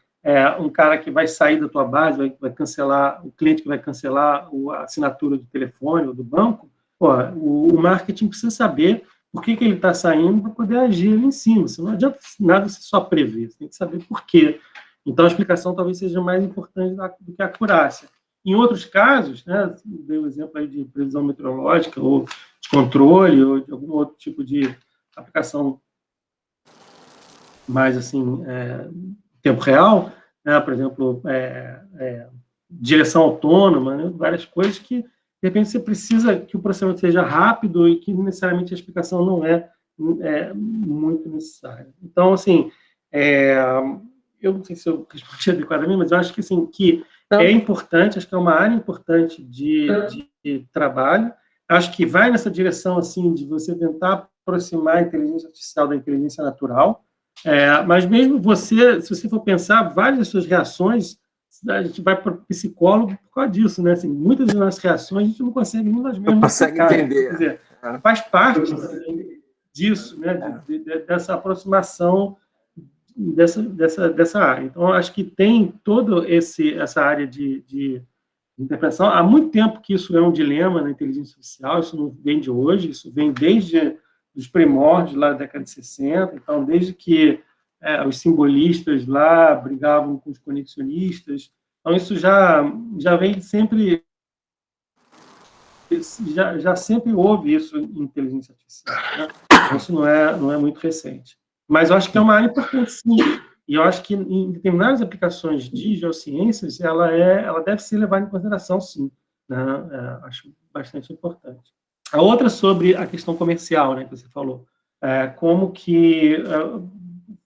um cara que vai sair da tua base, vai cancelar, o cliente que vai cancelar a assinatura do telefone ou do banco, o marketing precisa saber por que ele está saindo para poder agir ali em cima. Senão não adianta nada você só prever, você tem que saber por quê. Então, a explicação talvez seja mais importante do que a acurácia. Em outros casos, né, dei o exemplo aí de previsão meteorológica, ou de controle, ou de algum outro tipo de aplicação mais, assim, tempo real, né, por exemplo, direção autônoma, né, várias coisas que, de repente, você precisa que o processamento seja rápido e que, necessariamente, a explicação não é muito necessária. Então, assim, eu não sei se eu respondi adequadamente, mas eu acho que, assim, que é importante, acho que é uma área importante de trabalho, acho que vai nessa direção, assim, de você tentar aproximar a inteligência artificial da inteligência natural, mas mesmo você, se você for pensar, várias das suas reações, a gente vai para o psicólogo por causa disso, né? Assim, muitas das nossas reações a gente não consegue nem nós mesmos explicar. Entender. Quer dizer, faz parte disso, né? Dessa aproximação dessa área. Então, acho que tem toda essa área de interpretação. Há muito tempo que isso é um dilema na inteligência artificial, isso não vem de hoje, isso vem desde os primórdios, lá da década de 60, então, desde que os simbolistas lá brigavam com os conexionistas, então, isso já vem sempre... Já sempre houve isso em inteligência artificial, né? Então, isso não é muito recente. Mas eu acho que é uma área importante, sim. E eu acho que em determinadas aplicações de geociências, ela deve ser levada em consideração, sim, né? Acho bastante importante. A outra sobre a questão comercial, né, que você falou. Como que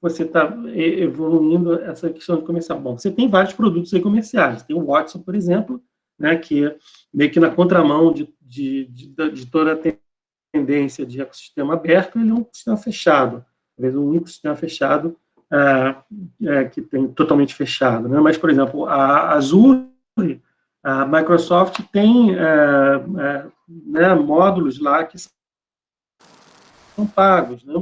você está evoluindo essa questão de comercial? Bom, você tem vários produtos aí comerciais. Tem o Watson, por exemplo, né, que é meio que na contramão de toda a tendência de ecossistema aberto, ele é um sistema fechado. Talvez o único sistema fechado que tem totalmente fechado, né? Mas, por exemplo, a Azure, a Microsoft tem né, módulos lá que são pagos, né?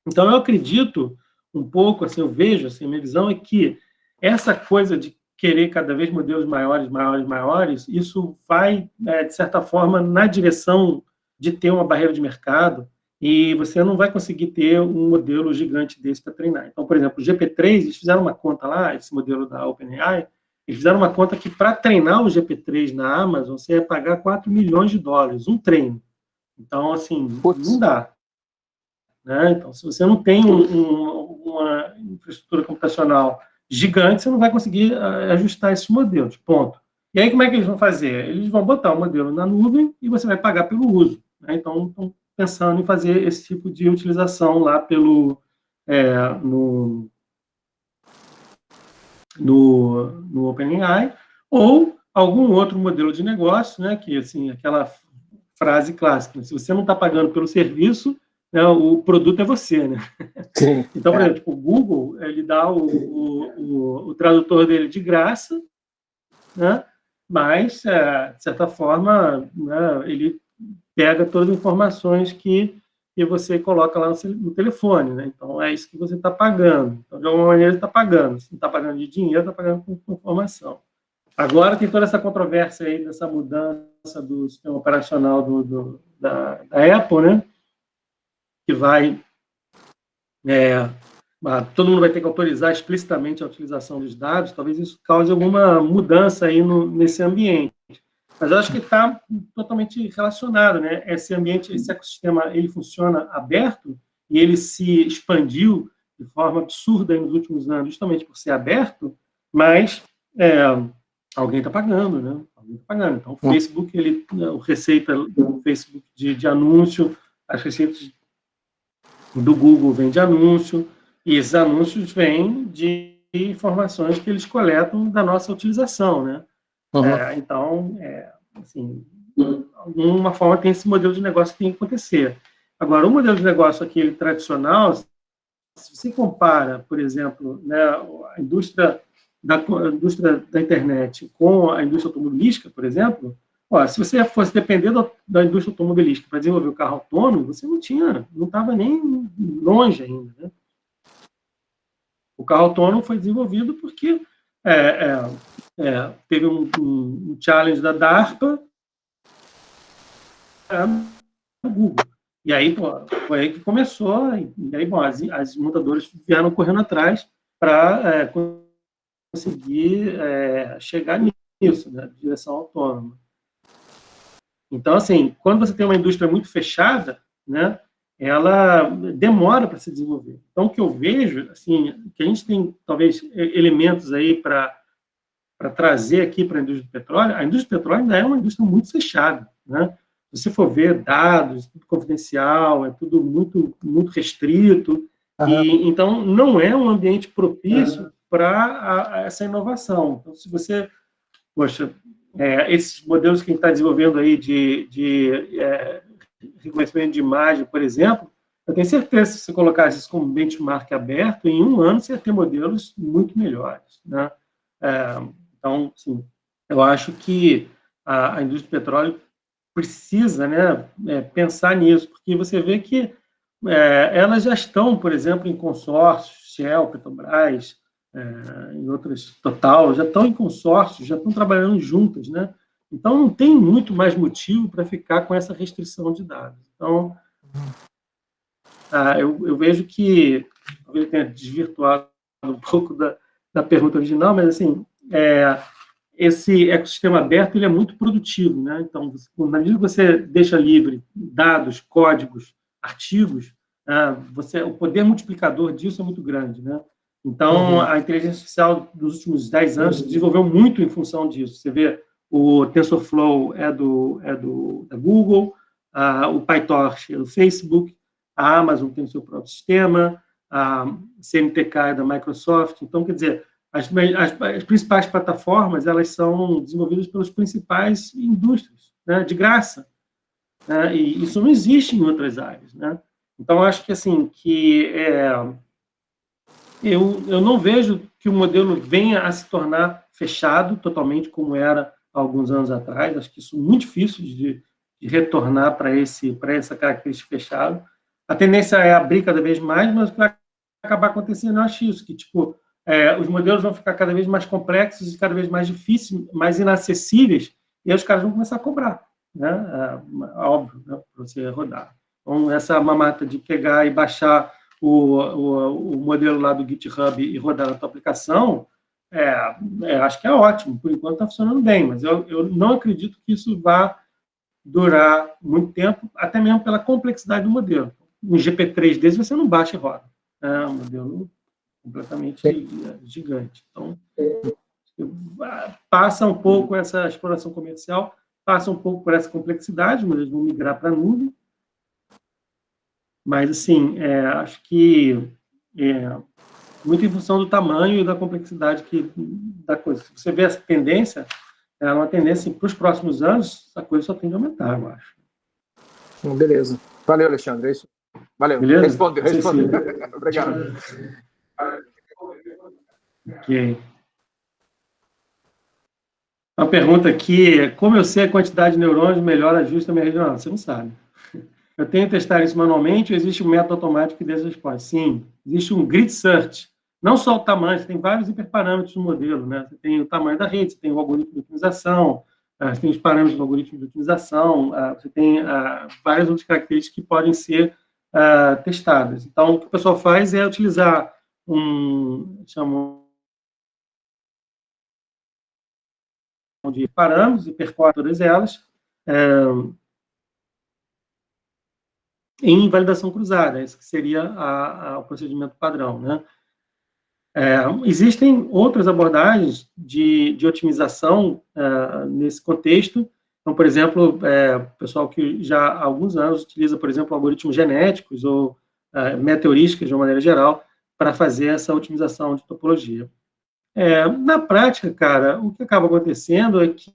Então, eu acredito um pouco, assim, eu vejo, assim, a minha visão é que essa coisa de querer cada vez modelos maiores, isso vai, de certa forma, na direção de ter uma barreira de mercado, e você não vai conseguir ter um modelo gigante desse para treinar. Então, por exemplo, o GP3, eles fizeram uma conta lá, esse modelo da OpenAI, eles fizeram uma conta que para treinar o GP3 na Amazon, você ia pagar $4 milhões, um treino. Então, assim, não dá. Né? Então, se você não tem uma infraestrutura computacional gigante, você não vai conseguir ajustar esses modelos, ponto. E aí, como é que eles vão fazer? Eles vão botar o modelo na nuvem e você vai pagar pelo uso. Né? Então, estão pensando em fazer esse tipo de utilização lá no OpenAI, ou algum outro modelo de negócio, né? Que, assim, aquela frase clássica, se você não está pagando pelo serviço, né, o produto é você, né? Sim, então, por exemplo, o Google, ele dá o tradutor dele de graça, né? Mas, de certa forma, né, ele pega todas as informações que você coloca lá no telefone, né? Então, é isso que você está pagando. Então, de alguma maneira, você está pagando. Se não está pagando de dinheiro, está pagando com informação. Agora tem toda essa controvérsia aí dessa mudança do sistema operacional da Apple, né? Que vai... todo mundo vai ter que autorizar explicitamente a utilização dos dados, talvez isso cause alguma mudança aí nesse ambiente. Mas eu acho que está totalmente relacionado, né? Esse ambiente, esse ecossistema, ele funciona aberto e ele se expandiu de forma absurda nos últimos anos, justamente por ser aberto, mas alguém está pagando, né? Alguém está pagando. Então, o Facebook, a receita do Facebook de anúncio, as receitas do Google vêm de anúncio, e esses anúncios vêm de informações que eles coletam da nossa utilização, né? Então, assim, de alguma forma tem esse modelo de negócio que tem que acontecer. Agora, o modelo de negócio aquele tradicional, se você compara, por exemplo, né, a indústria da internet com a indústria automobilística, por exemplo, se você fosse depender da indústria automobilística para desenvolver o carro autônomo, você não estava nem longe ainda, né? O carro autônomo foi desenvolvido porque teve um challenge da DARPA no Google. E aí, pô, foi aí que começou, e aí, bom, as montadoras vieram correndo atrás para conseguir chegar nisso, né, direção autônoma. Então, assim, quando você tem uma indústria muito fechada, né, ela demora para se desenvolver. Então, o que eu vejo, assim, que a gente tem, talvez, elementos aí para trazer aqui para a indústria do petróleo, a indústria do petróleo ainda é uma indústria muito fechada, né? Se você for ver dados, tudo confidencial, é tudo muito, muito restrito, e então não é um ambiente propício para essa inovação. Então, se você, poxa, esses modelos que a gente está desenvolvendo aí de reconhecimento de imagem, por exemplo, eu tenho certeza que se você colocasse isso como benchmark aberto, em 1 ano você ia ter modelos muito melhores, né? Então, sim, eu acho que a indústria do petróleo precisa, né, pensar nisso, porque você vê que elas já estão, por exemplo, em consórcios, Shell, Petrobras, em outras, Total, já estão em consórcios, já estão trabalhando juntas, né? Então, não tem muito mais motivo para ficar com essa restrição de dados. Então, eu vejo que, talvez eu tenha desvirtuado um pouco da pergunta original, mas, assim, esse ecossistema aberto ele é muito produtivo, né? Então, na medida que você deixa livre dados, códigos, artigos, o poder multiplicador disso é muito grande, né? Então, a inteligência artificial dos últimos 10 anos se desenvolveu muito em função disso. Você vê, o TensorFlow da Google, o PyTorch é do Facebook, a Amazon tem o seu próprio sistema, a CNTK é da Microsoft. Então, quer dizer, as principais plataformas, elas são desenvolvidas pelas principais indústrias, né, de graça, né, e isso não existe em outras áreas, né? Então, acho que, assim, eu não vejo que o modelo venha a se tornar fechado totalmente, como era há alguns anos atrás. Acho que isso é muito difícil de retornar para essa característica fechada. A tendência é abrir cada vez mais, mas o que vai acabar acontecendo, eu acho isso, que, tipo, os modelos vão ficar cada vez mais complexos e cada vez mais difíceis, mais inacessíveis, e aí os caras vão começar a cobrar, né? Óbvio, né? Para você rodar. Então, essa mamata de pegar e baixar o modelo lá do GitHub e rodar na tua aplicação, acho que é ótimo, por enquanto está funcionando bem, mas eu não acredito que isso vá durar muito tempo, até mesmo pela complexidade do modelo. Um GP3 desse você não baixa e roda. É um modelo completamente gigante. Então, passa um pouco essa exploração comercial, passa um pouco por essa complexidade, mas eles vão migrar para a nuvem. Mas, assim, acho que muito em função do tamanho e da complexidade da coisa. Se você vê essa tendência, é uma tendência, para os próximos anos, a coisa só tende a aumentar, eu acho. Beleza. Valeu, Alexandre. É isso. Valeu. Beleza? Respondeu. Obrigado. Ok. Uma pergunta aqui, como eu sei a quantidade de neurônios melhor ajusta a minha rede neural? Você não sabe. Eu tenho que testar isso manualmente ou existe um método automático que dê essa resposta? Sim, existe um grid search. Não só o tamanho, você tem vários hiperparâmetros no modelo, né? Você tem o tamanho da rede, você tem o algoritmo de otimização, você tem os parâmetros do algoritmo de otimização, você tem várias outras características que podem ser testadas. Então, o que o pessoal faz é utilizar de parâmetros e percorre todas elas em validação cruzada. Esse que seria o procedimento padrão, né? Existem outras abordagens de otimização nesse contexto. Então, por exemplo, o pessoal que já há alguns anos utiliza, por exemplo, algoritmos genéticos ou meta-heurísticas, de uma maneira geral, para fazer essa otimização de topologia. Na prática, cara, o que acaba acontecendo é que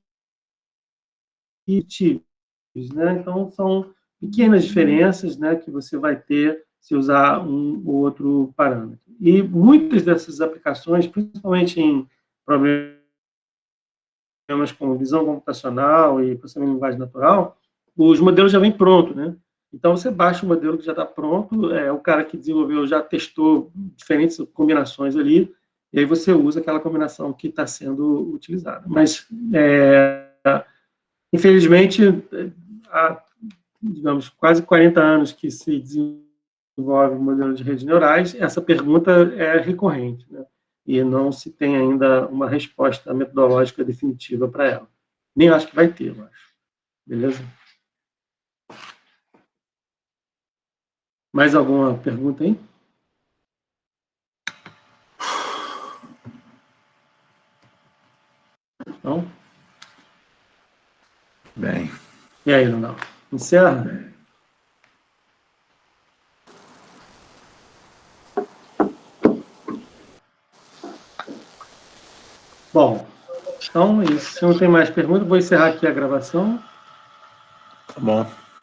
né? Então, são pequenas diferenças, né, que você vai ter se usar um ou outro parâmetro. E muitas dessas aplicações, principalmente em problemas com visão computacional e processamento de linguagem natural, os modelos já vêm prontos, né? Então, você baixa o modelo que já está pronto, o cara que desenvolveu já testou diferentes combinações ali, e aí você usa aquela combinação que está sendo utilizada. Mas, infelizmente, digamos, quase 40 anos que se desenvolve o modelo de redes neurais, essa pergunta é recorrente, né? E não se tem ainda uma resposta metodológica definitiva para ela. Nem acho que vai ter, eu acho. Beleza? Mais alguma pergunta aí? Não? Bem. E aí, Leonardo? Encerra? Bom, então é isso. Se não tem mais perguntas, vou encerrar aqui a gravação. Tá bom.